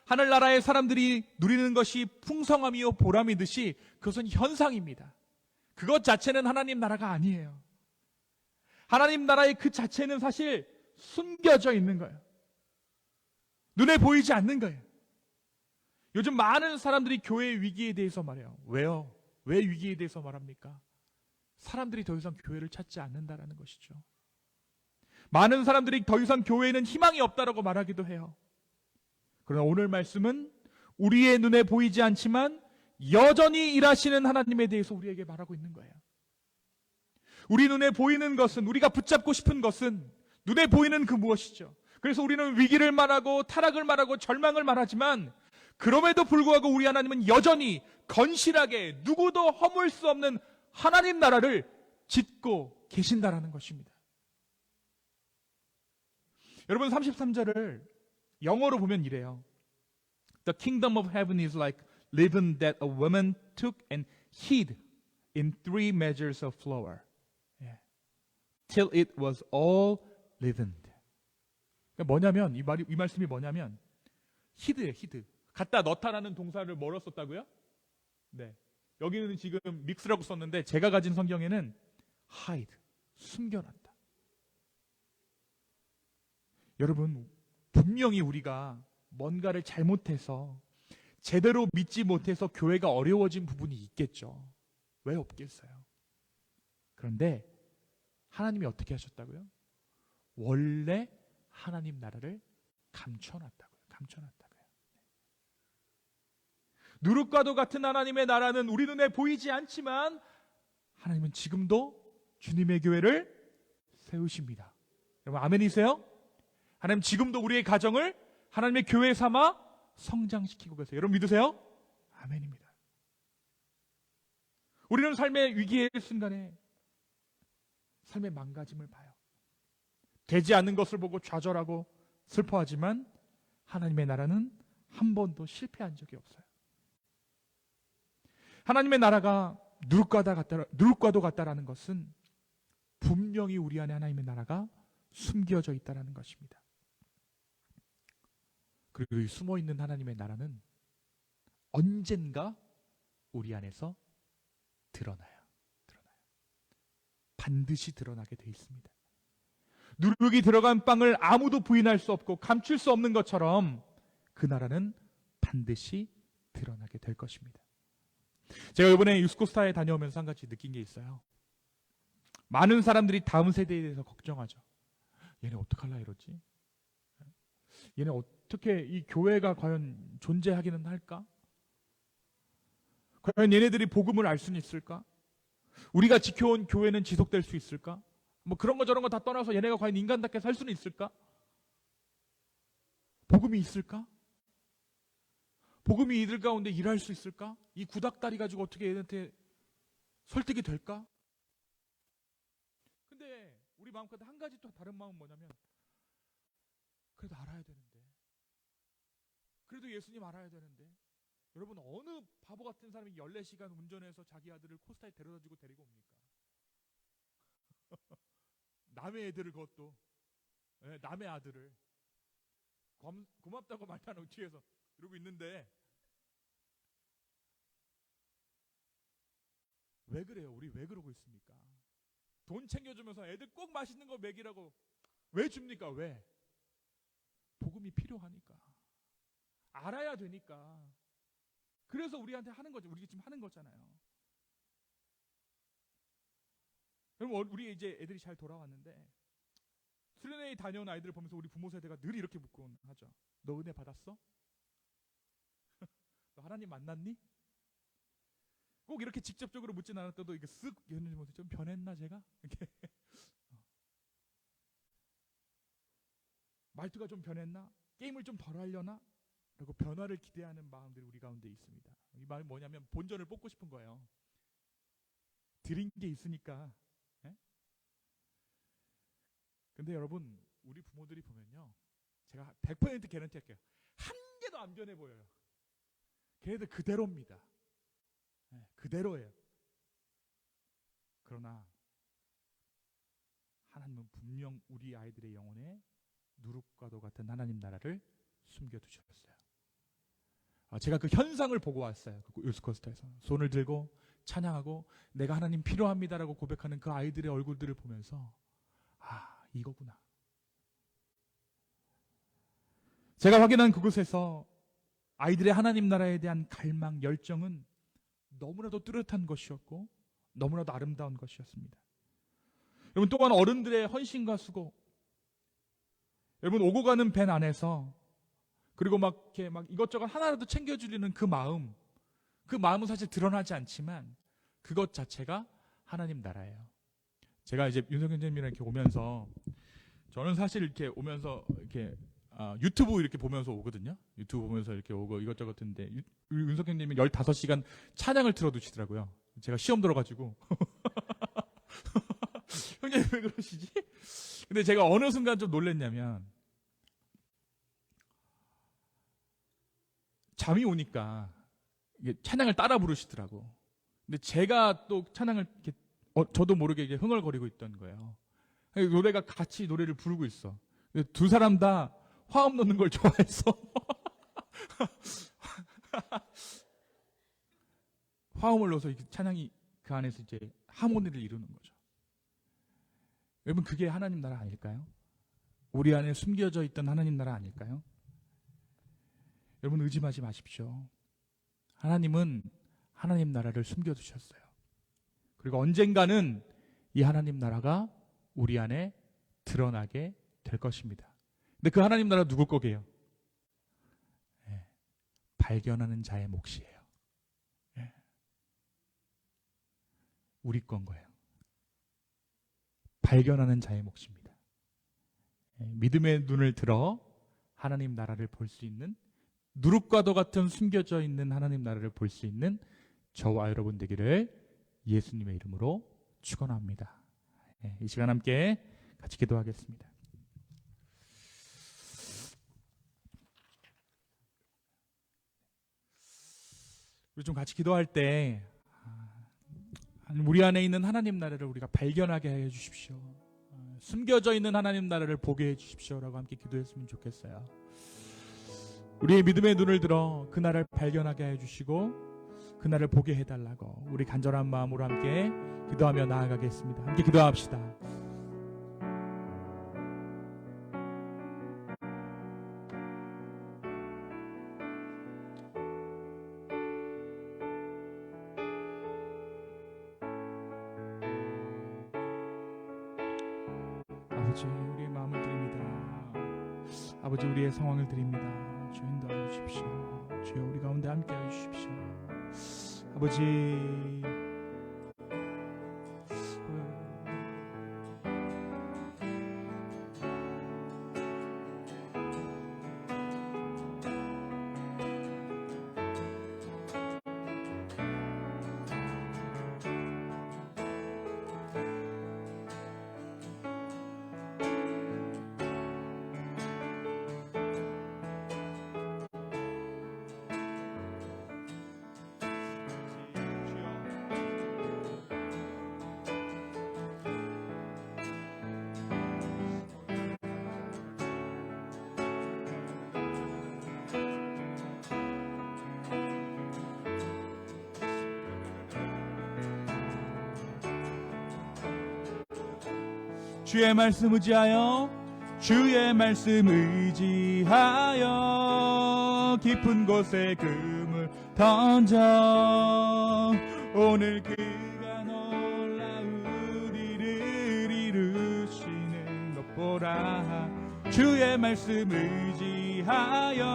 Speaker 1: 하늘나라의 사람들이 누리는 것이 풍성함이요 보람이듯이 그것은 현상입니다. 그것 자체는 하나님 나라가 아니에요. 하나님 나라의 그 자체는 사실 숨겨져 있는 거예요. 눈에 보이지 않는 거예요. 요즘 많은 사람들이 교회의 위기에 대해서 말해요. 왜요? 왜 위기에 대해서 말합니까? 사람들이 더 이상 교회를 찾지 않는다라는 것이죠. 많은 사람들이 더 이상 교회에는 희망이 없다라고 말하기도 해요. 그러나 오늘 말씀은 우리의 눈에 보이지 않지만 여전히 일하시는 하나님에 대해서 우리에게 말하고 있는 거예요. 우리 눈에 보이는 것은, 우리가 붙잡고 싶은 것은 눈에 보이는 그 무엇이죠. 그래서 우리는 위기를 말하고 타락을 말하고 절망을 말하지만 그럼에도 불구하고 우리 하나님은 여전히 건실하게 누구도 허물 수 없는 하나님 나라를 짓고 계신다라는 것입니다. 여러분 33절을 영어로 보면 이래요. The kingdom of heaven is like leaven that a woman took and hid in 3 measures of flour till it was all leavened. 그러니까 뭐냐면 이 말씀이 뭐냐면 히드예요. 히드. 갖다 넣다라는 동사를 뭐로 썼다고요? 네. 여기는 지금 믹스라고 썼는데 제가 가진 성경에는 hide, 숨겨놨다. 여러분 분명히 우리가 뭔가를 잘못해서 제대로 믿지 못해서 교회가 어려워진 부분이 있겠죠. 왜 없겠어요? 그런데 하나님이 어떻게 하셨다고요? 원래 하나님 나라를 감춰놨다고요. 감춰놨다고요. 누룩과도 같은 하나님의 나라는 우리 눈에 보이지 않지만 하나님은 지금도 주님의 교회를 세우십니다. 여러분 아멘이세요? 하나님 지금도 우리의 가정을 하나님의 교회 삼아 성장시키고 계세요. 여러분 믿으세요? 아멘입니다. 우리는 삶의 위기의 순간에 삶의 망가짐을 봐요. 되지 않는 것을 보고 좌절하고 슬퍼하지만 하나님의 나라는 한 번도 실패한 적이 없어요. 하나님의 나라가 누룩과도 같다라는 것은 분명히 우리 안에 하나님의 나라가 숨겨져 있다는 것입니다. 그리고 이 숨어있는 하나님의 나라는 언젠가 우리 안에서 드러나요. 반드시 드러나게 돼 있습니다. 누룩이 들어간 빵을 아무도 부인할 수 없고 감출 수 없는 것처럼 그 나라는 반드시 드러나게 될 것입니다. 제가 이번에 유스코스타에 다녀오면서 한 가지 느낀 게 있어요. 많은 사람들이 다음 세대에 대해서 걱정하죠. 얘네 어떡할라 이러지? 얘네 어떻게 이 교회가 과연 존재하기는 할까? 과연 얘네들이 복음을 알 수는 있을까? 우리가 지켜온 교회는 지속될 수 있을까? 뭐 그런 거 저런 거 다 떠나서 얘네가 과연 인간답게 살 수는 있을까? 복음이 있을까? 복음이 이들 가운데 일할 수 있을까? 이 구닥다리 가지고 어떻게 얘네한테 설득이 될까? 근데 우리 마음껏 한 가지 또 다른 마음은 뭐냐면 그래도 알아야 되는데, 그래도 예수님 알아야 되는데, 여러분 어느 바보 같은 사람이 14시간 운전해서 자기 아들을 코스타에 데려다주고 데리고 옵니까? 남의 애들을, 그것도 남의 아들을 고맙다고 말도 안 하고 뒤에서 이러고 있는데 왜 그래요? 우리 왜 그러고 있습니까? 돈 챙겨주면서 애들 꼭 맛있는 거 먹이라고 왜 줍니까? 왜? 복음이 필요하니까, 알아야 되니까. 그래서 우리한테 하는 거죠. 우리 지금 하는 거잖아요. 그럼 우리 이제 애들이 잘 돌아왔는데 수련회에 다녀온 아이들을 보면서 우리 부모 세대가 늘 이렇게 묻곤 하죠. 너 은혜 받았어? 너 하나님 만났니? 꼭 이렇게 직접적으로 묻진 않았더라도 이게 쓱 좀 변했나 제가? 이렇게 말투가 좀 변했나? 게임을 좀 덜 하려나? 그리고 변화를 기대하는 마음들이 우리 가운데 있습니다. 이 마음이 뭐냐면 본전을 뽑고 싶은 거예요. 드린 게 있으니까. 예? 근데 여러분, 우리 부모들이 보면요, 제가 100% 개런티 할게요. 한 개도 안 변해 보여요. 걔네들 그대로입니다. 예, 그대로예요. 그러나 하나님은 분명 우리 아이들의 영혼에 누룩과도 같은 하나님 나라를 숨겨두셨어요. 제가 그 현상을 보고 왔어요. 그 유스코스터에서 손을 들고 찬양하고 내가 하나님 필요합니다라고 고백하는 그 아이들의 얼굴들을 보면서 이거구나. 제가 확인한 그곳에서 아이들의 하나님 나라에 대한 갈망, 열정은 너무나도 뚜렷한 것이었고 너무나도 아름다운 것이었습니다. 여러분, 또한 어른들의 헌신과 수고, 여러분 오고 가는 밴 안에서 그리고 이렇게 이것저것 하나라도 챙겨주려는 그 마음은 사실 드러나지 않지만 그것 자체가 하나님 나라예요. 제가 이제 윤석현 선생님이랑 이렇게 오면서, 저는 사실 이렇게 오면서 이렇게 유튜브 이렇게 보면서 오거든요. 유튜브 보면서 이렇게 오고 이것저것 듣는데 윤석현 선생님이 15시간 찬양을 틀어두시더라고요. 제가 시험 들어가지고 형님 왜 그러시지? 근데 제가 어느 순간 좀 놀랬냐면, 잠이 오니까 이게 찬양을 따라 부르시더라고. 근데 제가 또 찬양을 이렇게 저도 모르게 이게 흥얼거리고 있던 거예요. 노래가 같이 노래를 부르고 있어. 두 사람 다 화음 넣는 걸 좋아해서 화음을 넣어서 이렇게 찬양이 그 안에서 이제 하모니를 이루는 거죠. 여러분, 그게 하나님 나라 아닐까요? 우리 안에 숨겨져 있던 하나님 나라 아닐까요? 여러분, 의심하지 마십시오. 하나님은 하나님 나라를 숨겨두셨어요. 그리고 언젠가는 이 하나님 나라가 우리 안에 드러나게 될 것입니다. 근데 그 하나님 나라 누구 거게요? 발견하는 자의 몫이에요. 우리 건 거예요. 발견하는 자의 몫입니다. 믿음의 눈을 들어 하나님 나라를 볼 수 있는, 누룩과도 같은 숨겨져 있는 하나님 나라를 볼 수 있는 저와 여러분 되기를 예수님의 이름으로 축원합니다. 이 시간 함께 같이 기도하겠습니다. 우리 좀 같이 기도할 때 우리 안에 있는 하나님 나라를 우리가 발견하게 해 주십시오. 숨겨져 있는 하나님 나라를 보게 해 주십시오라고 함께 기도했으면 좋겠어요. 우리의 믿음의 눈을 들어 그 나라를 발견하게 해 주시고 그 나라를 보게 해달라고 우리 간절한 마음으로 함께 기도하며 나아가겠습니다. 함께 기도합시다. 아버지, 우리의 마음을 드립니다. 아버지, 우리의 상황을 드립니다. 주여 인도하여 주십시오. 주여 우리 가운데 함께하여 주십시오. 아버지, 주의 말씀 의지하여, 주의 말씀 의지하여 깊은 곳에 금을 던져 오늘 그가 놀라운 일을 이루시는 것 보라. 주의 말씀 의지하여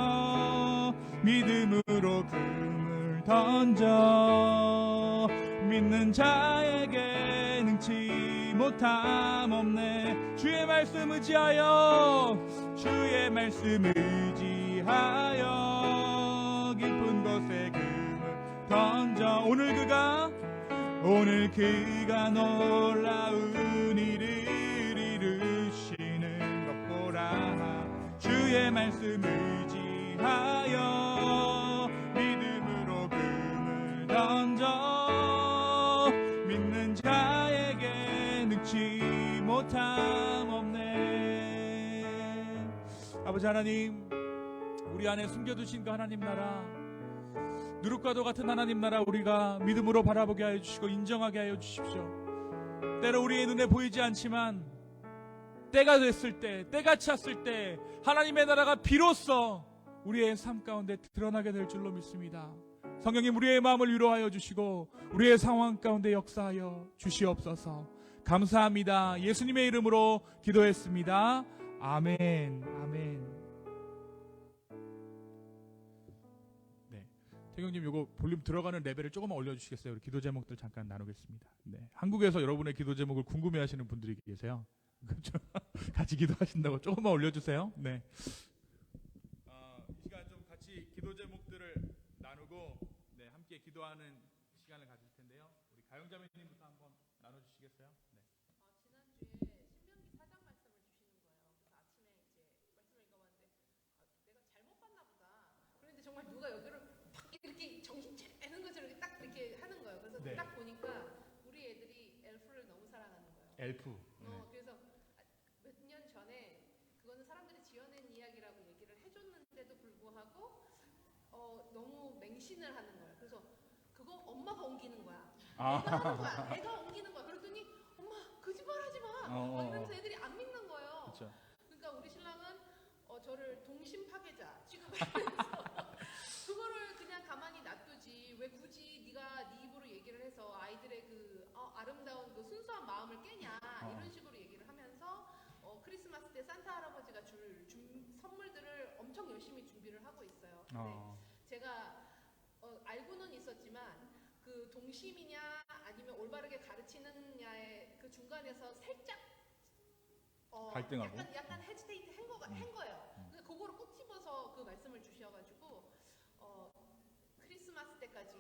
Speaker 1: 믿음으로 금을 던져 믿는 자에게 능치 못함 없네. 주의 말씀 의지하여, 주의 말씀 의지하여 던져 오늘 그가 놀라운 일을 이루시는 것 보라. 주의 말씀 의지하여 믿음으로 금을 던져 믿는 자에게 능치 못함 없네. 아버지 하나님, 우리 안에 숨겨두신 그 하나님 나라, 누룩과도 같은 하나님 나라 우리가 믿음으로 바라보게 하여 주시고 인정하게 하여 주십시오. 때로 우리의 눈에 보이지 않지만 때가 됐을 때, 때가 찼을 때 하나님의 나라가 비로소 우리의 삶 가운데 드러나게 될 줄로 믿습니다. 성령님, 우리의 마음을 위로하여 주시고 우리의 상황 가운데 역사하여 주시옵소서. 감사합니다. 예수님의 이름으로 기도했습니다. 아멘. 아멘. 태경님, 요거 볼륨 들어가는 레벨을 조금만 올려주시겠어요? 우리 기도 제목들 잠깐 나누겠습니다. 네. 한국에서 여러분의 기도 제목을 궁금해하시는 분들이 계세요. 그렇죠? 같이 기도하신다고 조금만 올려주세요. 네. 이 시간 좀 같이 기도 제목들을 나누고 함께 기도하는 시간을 가질 텐데요. 우리 가영자매님부터 한번 나눠주시겠어요? 네.
Speaker 2: 지난주에 신명기 4장 말씀을 주시는 거예요. 그래서 아침에 이제 말씀을 읽어봤는데 내가 잘못 봤나 보다. 그런데 정말 누가 여기를 이렇게 정신 차리는 것처럼 이렇게 딱 이렇게 하는 거예요. 그래서 딱 보니까 우리 애들이 엘프를 너무 사랑하는 거예요.
Speaker 1: 엘프.
Speaker 2: 그래서 몇 년 전에 그거는 사람들이 지어낸 이야기라고 얘기를 해줬는데도 불구하고 너무 맹신을 하는 거예요. 그래서 그거 엄마가 옮기는 거야. 내가 하는 거야. 내가 옮기는 거야. 그랬더니 엄마 거짓말하지 마. 이러면서 애들이 안 믿는 거예요.
Speaker 1: 그쵸.
Speaker 2: 그러니까 우리 신랑은 저를 동심 파괴자 취급하면서 그거를 그냥 가만히 놔두지 왜 굳이 네가 네 입으로 얘기를 해서 아이들의 그 아름다운 그 순수한 마음을 깨냐 이런 식으로 얘기를 하면서 크리스마스 때 산타 할아버지가 줄 선물들을 엄청 열심히 준비를 하고 있어요. 근데 제가 알고는 있었지만 그 동심이냐 아니면 올바르게 가르치느냐의 그 중간에서 살짝
Speaker 1: 갈등하고
Speaker 2: 약간 헤지테이트 한 거예요. 그래서 그거를 꼭 집어서 그 말씀을 주셔가지고 크리스마스 때까지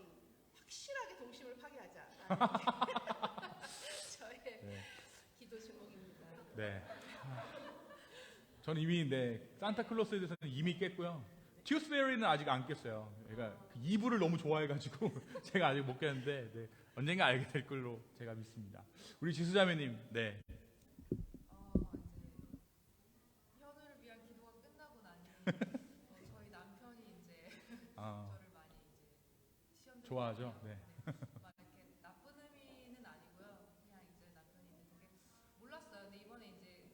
Speaker 2: 확실하게 동심을 파괴하자. 저의 기도 제목입니다.
Speaker 1: 네. 저는 이미 산타클로스에 대해서는 이미 깼고요. 튜스베리는 아직 안 깼어요. 그러니까 그 이불을 너무 좋아해가지고 제가 아직 못 깼는데 언젠가 알게 될 걸로 제가 믿습니다. 우리 지수자매님, 네.
Speaker 3: 현우를 위한 기도가 끝나고 나니 저희 남편이 이제 저를 많이 이제 시험
Speaker 1: 좋아하죠. 네.
Speaker 3: 막 이렇게 나쁜 의미는 아니고요. 그냥 이제 남편이 이제 되게 몰랐어요. 근데 이번에 이제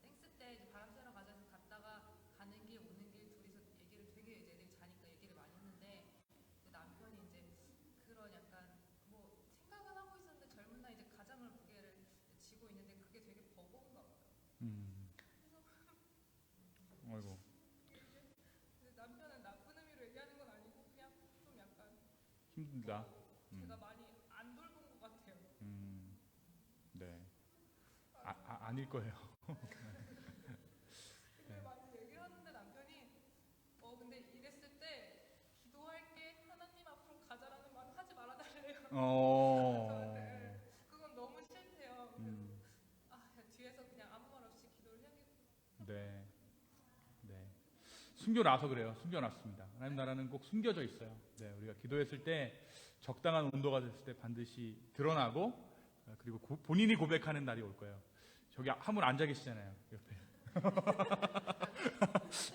Speaker 3: 땡스 때 이제 바람 쐬러 가자서 갔다가 가는 길 오는 길 둘이서 얘기를 되게 이제 애들이 자니까 얘기를 많이 했는데 남편이 이제 그런 약간 뭐 생각은 하고 있었는데 젊은 나이 이제 가장을 무게를 지고 있는데 그게 되게 버거운가 봐요.
Speaker 1: 아이고.
Speaker 3: 근데 남편은 나쁜 의미로 얘기하는 건 아니고 그냥 좀 약간
Speaker 1: 힘든다.
Speaker 3: 제가 많이 안 돌본 것 같아요.
Speaker 1: 네. 아닐 거예요.
Speaker 3: 근데 많이 얘기를 하는데 남편이 근데 이랬을 때 기도할게 하나님 앞으로 가자라는 말 하지 말아달래요. 저한테 그건 너무 싫대요. 뒤에서 그냥 아무 말 없이 기도를 해야겠구나.
Speaker 1: 네. 숨겨놔서 그래요. 숨겨놨습니다. 하나님 나라는 꼭 숨겨져 있어요. 네, 우리가 기도했을 때 적당한 온도가 됐을 때 반드시 드러나고 그리고 본인이 고백하는 날이 올 거예요. 저기 한 분 앉아 계시잖아요. 옆에.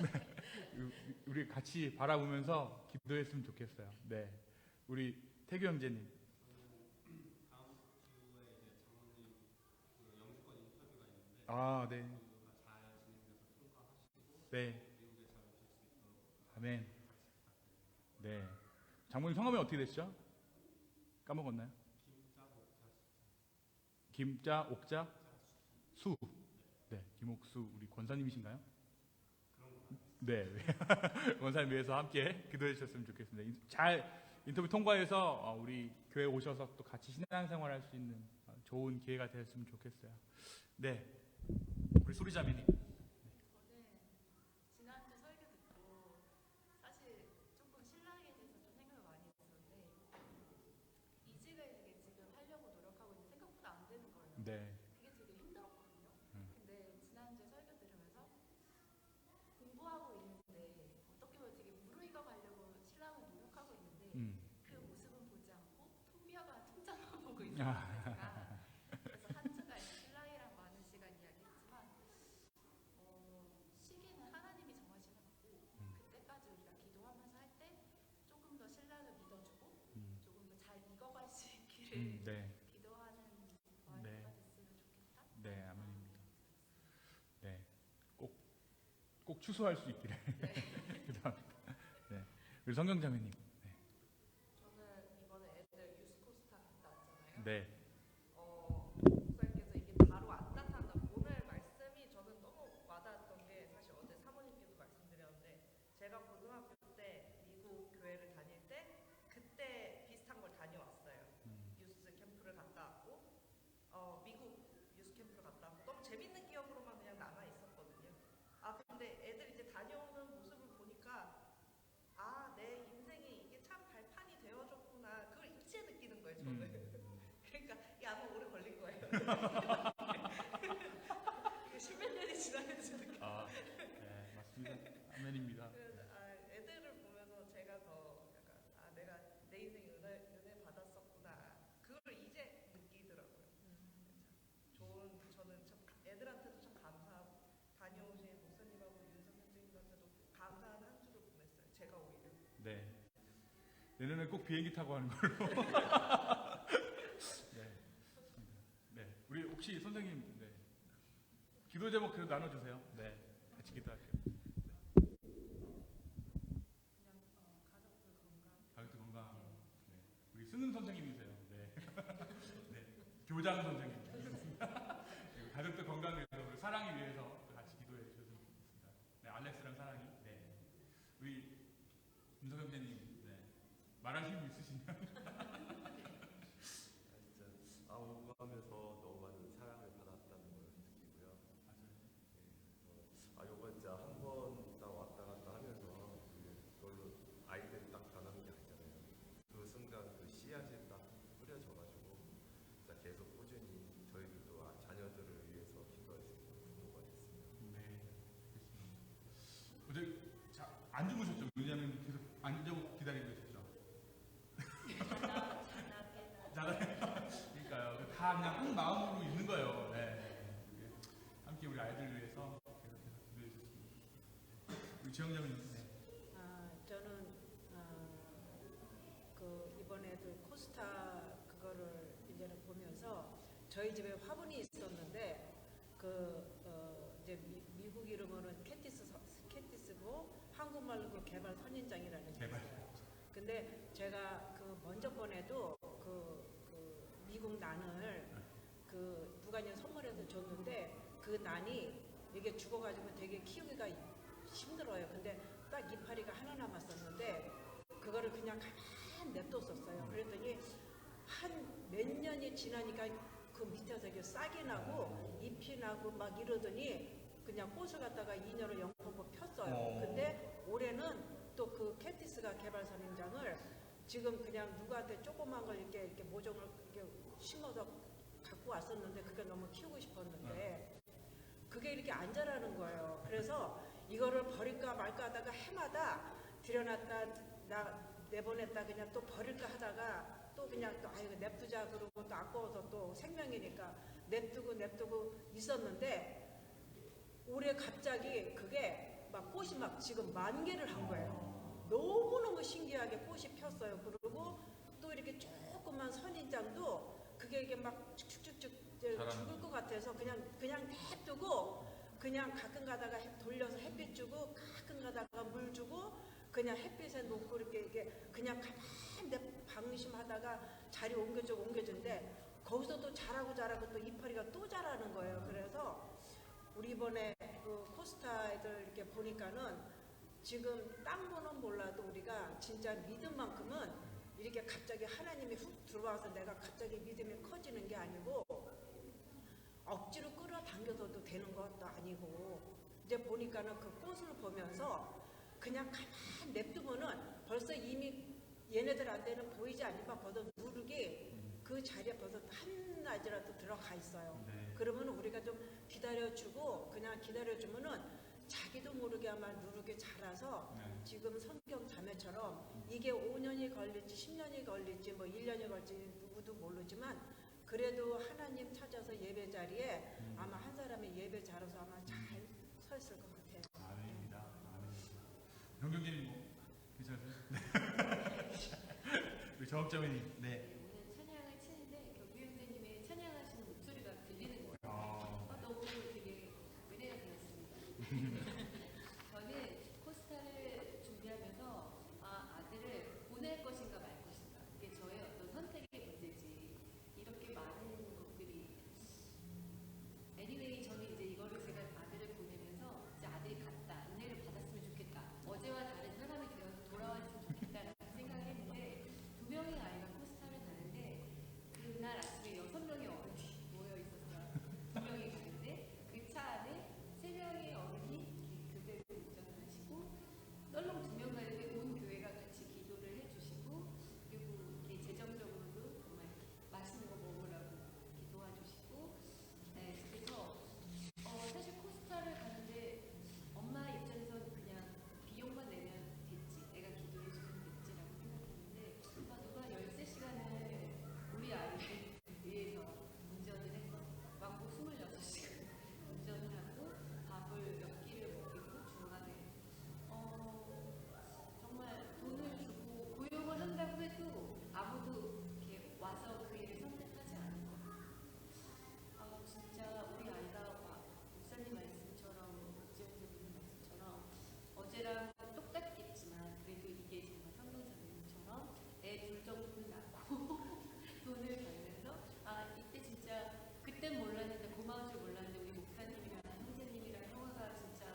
Speaker 1: 네, 우리 같이 바라보면서 기도했으면 좋겠어요. 네, 우리 태규 형제님. 네. 네. 아멘. 네. 장모님 성함이 어떻게 되시죠? 까먹었나요? 김자, 옥자, 수. 네, 김옥수 우리 권사님이신가요? 네. 권사님 위해서 함께 기도해 주셨으면 좋겠습니다. 잘 인터뷰 통과해서 우리 교회 오셔서 또 같이 신앙생활할 수 있는 좋은 기회가 되었으면 좋겠어요. 네. 우리 소리자매님.
Speaker 4: 지난주 설교 듣고 사실 조금 신랑에 대해서 좀 생각을 많이 했었는데
Speaker 1: 네.
Speaker 3: 그게 되게 힘들었거든요.
Speaker 1: 음.
Speaker 3: 근데 지난주에 설교 들으면서 공부하고 있는데 어떻게 보면 되게 무르익어 가려고 신랑은 노력하고 있는데 그 모습은 보지 않고 토비아가 통장만 보고 있는
Speaker 1: 아.
Speaker 3: 거니까 그래서 한 주간 신랑이랑 많은 시간 이야기했지만 시기는 하나님이 정하시는 거고 그때까지 우리가 기도하면서 할 때 조금 더 신랑을 믿어주고 조금 더 잘 익어갈 수 있기를
Speaker 1: 네.
Speaker 3: 기도하는
Speaker 1: 네.
Speaker 3: 와이프가 됐으면 좋겠다.
Speaker 1: 네, 아멘입니다. 네, 꼭 추수할 수 있기를. 기도합니다. 네, 우리 성경자매님.
Speaker 3: 저는 이번에 애들 유스코스타 갔다 왔잖아요.
Speaker 1: 네,
Speaker 3: 목사님께서 이게 바로 안 나타난다. 오늘 말씀이 저는 너무 와닿았던 게 사실 어제 사모님께도 말씀드렸는데 제가 고등학교 때 미국 교회를 다닐 때 그때 비슷한 걸 다녀왔어요. 유스 캠프를 갔다 왔고 미국 유스 캠프를 갔다 왔고 너무 재밌는 기억으로만 그냥 남아 있었거든요. 근데 애들 이제 다녀오는 모습을 보니까 내 인생이 이게 참 발판이 되어줬구나. 그걸 이제 느끼는 거예요, 저는. 그러니까 이게 아마 오래 걸릴 거예요. 십몇 년이 지나야지 느껴.
Speaker 1: 네, 맞습니다. 아멘입니다.
Speaker 3: 그래서 애들을 보면서 제가 더 약간 내가 내 인생에 은혜 받았었구나. 그걸 이제 느끼더라고요. 저는 참 애들한테도 참 감사하고 다녀오신 목사님하고 윤선 선생님한테도 감사한 한 주를 보냈어요. 제가 오히려.
Speaker 1: 네, 내년에 꼭 비행기 타고 가는 걸로. 네, 네, 우리 혹시 선생님, 네, 기도 제목 그래도 나눠주세요. 네, 같이 기도할게요.
Speaker 3: 그냥 가족들 건강.
Speaker 1: 가족들 건강. 네, 우리 승은 선생님이세요. 네, 네, 교장 선생님. 그리고 가족들 건강을 위해서, 우리 사랑을 위해서 같이 기도해 주셨으면 좋겠습니다. 네, 알렉스랑 사랑이. 네, 우리 김성현 선생님, 네, 말하실 분 있으시면.
Speaker 4: 진짜 공부하면서 너무 많은 사랑을 받았다는 걸 느끼고요. 요번 진짜 한 번 딱 왔다 갔다 하면서 그걸로 아이들이 딱 변하는 게 아니잖아요. 그 순간 그 씨앗이 딱 뿌려져가지고 진짜 계속 꾸준히 저희들도 자녀들을 위해서 기도할 수 있는 부모가 됐습니다.
Speaker 1: 네, 알겠습니다. 어제 안 주무셨죠? 왜냐하면 계속 앉아 기다리고 계셨죠? 그러니까요. 다 그냥 한 마음으로 있는 거예요. 네. 함께 우리 아이들을 위해서 계속해서 기도해 주셨습니다. 우리 지영장님. 네.
Speaker 5: 저는 그 이번에도 코스타 그거를 이제는 보면서 저희 집에 화분이 있었는데 이제 미국 이름으로는 캐티스고 한국말로 그 개발 선인장이라는 게
Speaker 1: 개발.
Speaker 5: 있어요. 근데 제가 그 먼저 번에도 그 미국 난을 누가 그냥 선물해서 줬는데 그 난이 이게 죽어가지고 되게 키우기가 힘들어요. 근데 딱 이파리가 하나 남았었는데 그거를 그냥 가만 냅뒀었어요. 그랬더니 한 몇 년이 지나니까 그 밑에서 이게 싹이 나고 잎이 나고 막 이러더니 그냥 꽃을 갖다가 2년을 연꽃 폈어요. 근데 올해는 또 그 캐티스가 개발 선인장을 지금 그냥 누구한테 조그만 걸 이렇게 모종을 이렇게 심어서 갖고 왔었는데 그게 너무 키우고 싶었는데 그게 이렇게 안 자라는 거예요. 그래서 이거를 버릴까 말까 하다가 해마다 들여놨다 내보냈다 그냥 또 버릴까 하다가 또 그냥 또 이거 냅두자 그러고 또 아까워서 또 생명이니까 냅두고 있었는데 올해 갑자기 그게 막 꽃이 막 지금 만개를 한 거예요. 너무너무 신기하게 꽃이 폈어요. 그리고 또 이렇게 조그만 선인장도 그게 이게 막 축축축축 죽을 것 같아서 그냥 냅두고 그냥 가끔 가다가 돌려서 햇빛 주고 가끔 가다가 물 주고 그냥 햇빛에 놓고 이렇게 그냥 가만히 방심하다가 자리 옮겨주는데 거기서도 자라고 또 이파리가 또 자라는 거예요. 그래서 우리 이번에 그 코스타 애들 이렇게 보니까는 지금 딴 거는 몰라도 우리가 진짜 믿음만큼은 이렇게 갑자기 하나님이 훅 들어와서 내가 갑자기 믿음이 커지는 게 아니고 억지로 끌어당겨서도 되는 것도 아니고 이제 보니까는 그 꽃을 보면서 그냥 가만 냅두면은 벌써 이미 얘네들한테는 보이지 않지만 벌써 누룩이 그 자리에 벌써 한낮이라도 들어가 있어요.
Speaker 1: 네.
Speaker 5: 그러면 우리가 좀 기다려주고 그냥 기다려주면은 자기도 모르게 아마 누르게 자라서
Speaker 1: 네.
Speaker 5: 지금 성경 자매처럼 이게 5년이 걸릴지 10년이 걸릴지 뭐 1년이 걸릴지 누구도 모르지만 그래도 하나님 찾아서 예배 자리에 아마 한 사람의 예배 자로서 아마 잘 서 있을 것 같아요.
Speaker 1: 아멘입니다. 아멘입니다. 경경님 뭐 괜찮으세요? 네. 우리 정업자매님. 네.
Speaker 6: 오늘 찬양을 치는데 경규 형제님의 찬양하시는 목소리가 들리는 거예요.
Speaker 1: 아,
Speaker 6: 너무 되게 은혜가 되었습니다. 저는 코스타를 준비하면서 아들을 보낼 것인가 말 것인가 이게 저의 어떤 선택의 문제지 이렇게 많은 것들이 anyway 저는 이제 이거를 제가 아들을 보내면서 이제 아들이 갔다 은혜를 받았으면 좋겠다 어제와 다른 사람이 되어서 돌아왔으면 좋겠다라는 생각을 했는데 2명의 아이가 코스타를 가는데 그날 아침에 6명의 어른이 모여 있었어요. 2명이 가는데 그 차 안에 3명의 어른이 교대를 운전을 하시고 썰렁 2명 가는데 온 교회가 같이 기도를 해주시고 그리고 이렇게 재정적으로도 정말 맛있는 거 먹으라고 이렇게 도와주시고 네, 그래서 사실 코스타를 가는데 엄마 입장에서는 그냥 비용만 내면 됐지 내가 기도해주면 됐지라고 생각했는데 누가 13시간을 우리 아이를 위해서 운전을 해서 왕복 26시간 운전을 하고 밥을 몇 끼를 먹이고 중간에 정말 돈을 주고 고용을 한다고 해도 아무도 이렇게 와서 그 일을 선택하지 않은 것 같아요. 진짜 우리 아이가 목사님 말씀처럼 박지원님 말씀처럼 어제랑 똑같겠지만 그래도 이게 정말 성경자님처럼 애 둘 정도는 낳고 돈을 벌면서 이때 진짜 그땐 몰랐는데 고마울 줄 몰랐는데 우리 목사님이랑 형제님이랑 형아가 진짜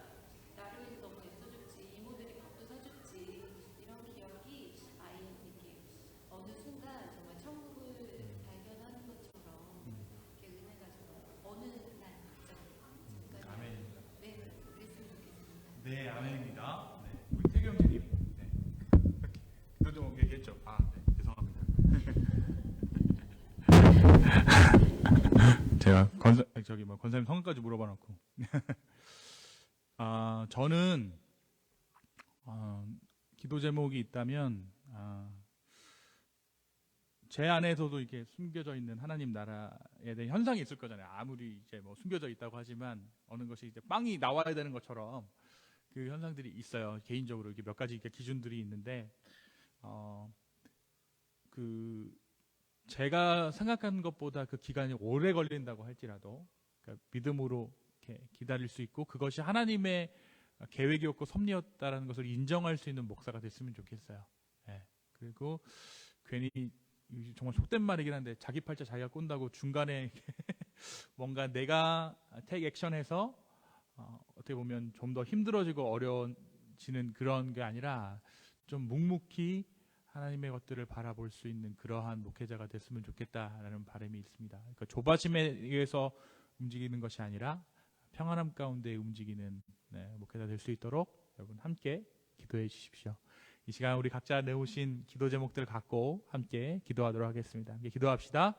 Speaker 6: 나를 위해서 너무 애써줬지 이모들이 밥도 사줬지 이런 기억이 아이 이렇게 어느 순간 정말 천국을 발견하는 것처럼 이렇게 은혜가 정말 어느 날 갑자기
Speaker 1: 아멘입니다.
Speaker 6: 네 그랬으면 좋겠습니다.
Speaker 1: 네, 아멘입니다. 네. 우리 태규 형제님. 네. 기도 좀 얘기했죠. 네. 죄송합니다. 제가 권사님 성함까지 물어봐놓고. 저는 기도 제목이 있다면 제 안에서도 이렇게 숨겨져 있는 하나님 나라에 대한 현상이 있을 거잖아요. 아무리 이제 뭐 숨겨져 있다고 하지만 어느 것이 이제 빵이 나와야 되는 것처럼 그 현상들이 있어요. 개인적으로 이렇게 몇 가지 이렇게 기준들이 있는데 제가 생각한 것보다 그 기간이 오래 걸린다고 할지라도 그러니까 믿음으로 이렇게 기다릴 수 있고 그것이 하나님의 계획이었고 섭리였다라는 것을 인정할 수 있는 목사가 됐으면 좋겠어요. 네. 그리고 괜히 정말 속된 말이긴 한데 자기 팔자 자기가 꼰다고 중간에 뭔가 내가 테이크 액션해서 어떻게 보면 좀 더 힘들어지고 어려워지는 그런 게 아니라 좀 묵묵히 하나님의 것들을 바라볼 수 있는 그러한 목회자가 됐으면 좋겠다라는 바람이 있습니다. 그러니까 조바심에 의해서 움직이는 것이 아니라 평안함 가운데 움직이는 목회자 될 수 있도록 여러분 함께 기도해 주십시오. 이 시간 우리 각자 내오신 기도 제목들을 갖고 함께 기도하도록 하겠습니다. 함께 기도합시다.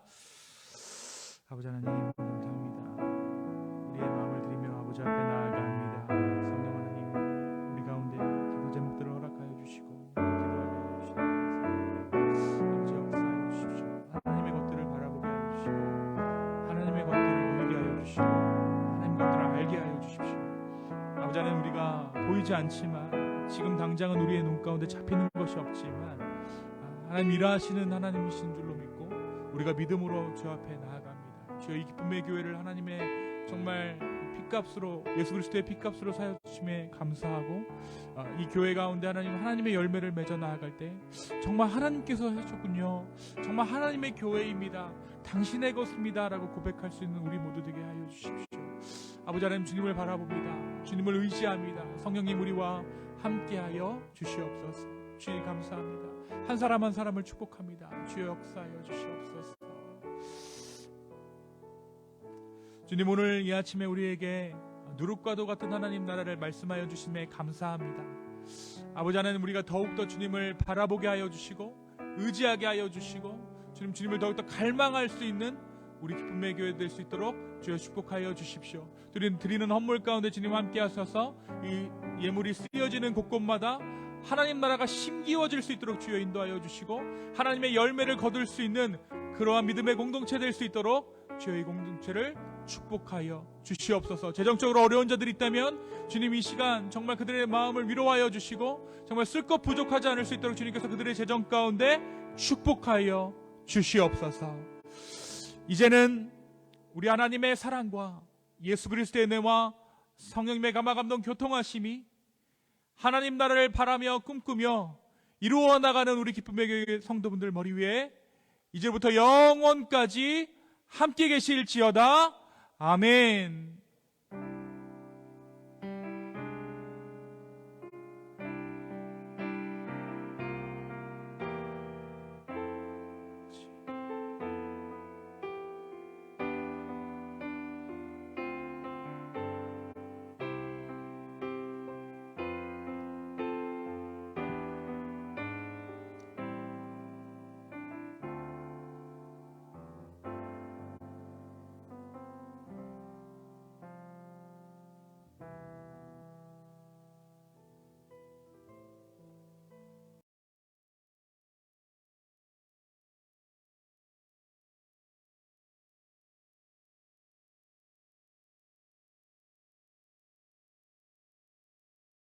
Speaker 1: 아버지 하나님 감사합니다. 우리의 마음을 드리며 아버지 앞에 나아갑니다. 성령 하나님 우리 가운데 기도 제목들을 허락하여 주시고 기도하게 하여 주시옵소서. 아버지 역사하여 주십시오. 하나님의 것들을 바라보게 하여 주시고 하나님의 것들을 누리게 하여 주시고 하나님의 것들을 알게 하여 주십시오. 아버지 하나님 우리가 보이지 않지만 지금 당장은 우리의 눈 가운데 잡히는 것이 없지만 하나님 일하시는 하나님이신 줄로 믿고 우리가 믿음으로 주 앞에 나아갑니다. 주여 이 기쁨의 교회를 하나님의 정말 핏값으로 예수 그리스도의 핏값으로 사여 주심에 감사하고 이 교회 가운데 하나님의 열매를 맺어 나아갈 때 정말 하나님께서 해주셨군요. 정말 하나님의 교회입니다. 당신의 것입니다 라고 고백할 수 있는 우리 모두 되게 하여 주십시오. 아버지 하나님 주님을 바라봅니다. 주님을 의지합니다. 성령님 우리와 함께하여 주시옵소서. 주님 감사합니다. 한 사람 한 사람을 축복합니다. 주여 역사하여 주시옵소서. 주님 오늘 이 아침에 우리에게 누룩과도 같은 하나님 나라를 말씀하여 주심에 감사합니다. 아버지 하나님 우리가 더욱더 주님을 바라보게 하여 주시고 의지하게 하여 주시고 주님을 더욱더 갈망할 수 있는 우리 기쁨의 교회 될 수 있도록 주여 축복하여 주십시오. 드리는 헌물 가운데 주님 함께 하셔서 이 예물이 쓰여지는 곳곳마다 하나님 나라가 심기워질 수 있도록 주여 인도하여 주시고 하나님의 열매를 거둘 수 있는 그러한 믿음의 공동체 될 수 있도록 주여 이 공동체를 축복하여 주시옵소서. 재정적으로 어려운 자들이 있다면 주님 이 시간 정말 그들의 마음을 위로하여 주시고 정말 쓸 것 부족하지 않을 수 있도록 주님께서 그들의 재정 가운데 축복하여 주시옵소서. 이제는 우리 하나님의 사랑과 예수 그리스도의 은혜와 성령님의 감화감동 교통하심이 하나님 나라를 바라며 꿈꾸며 이루어 나가는 우리 기쁨의 교회 성도분들 머리 위에 이제부터 영원까지 함께 계실지어다. 아멘.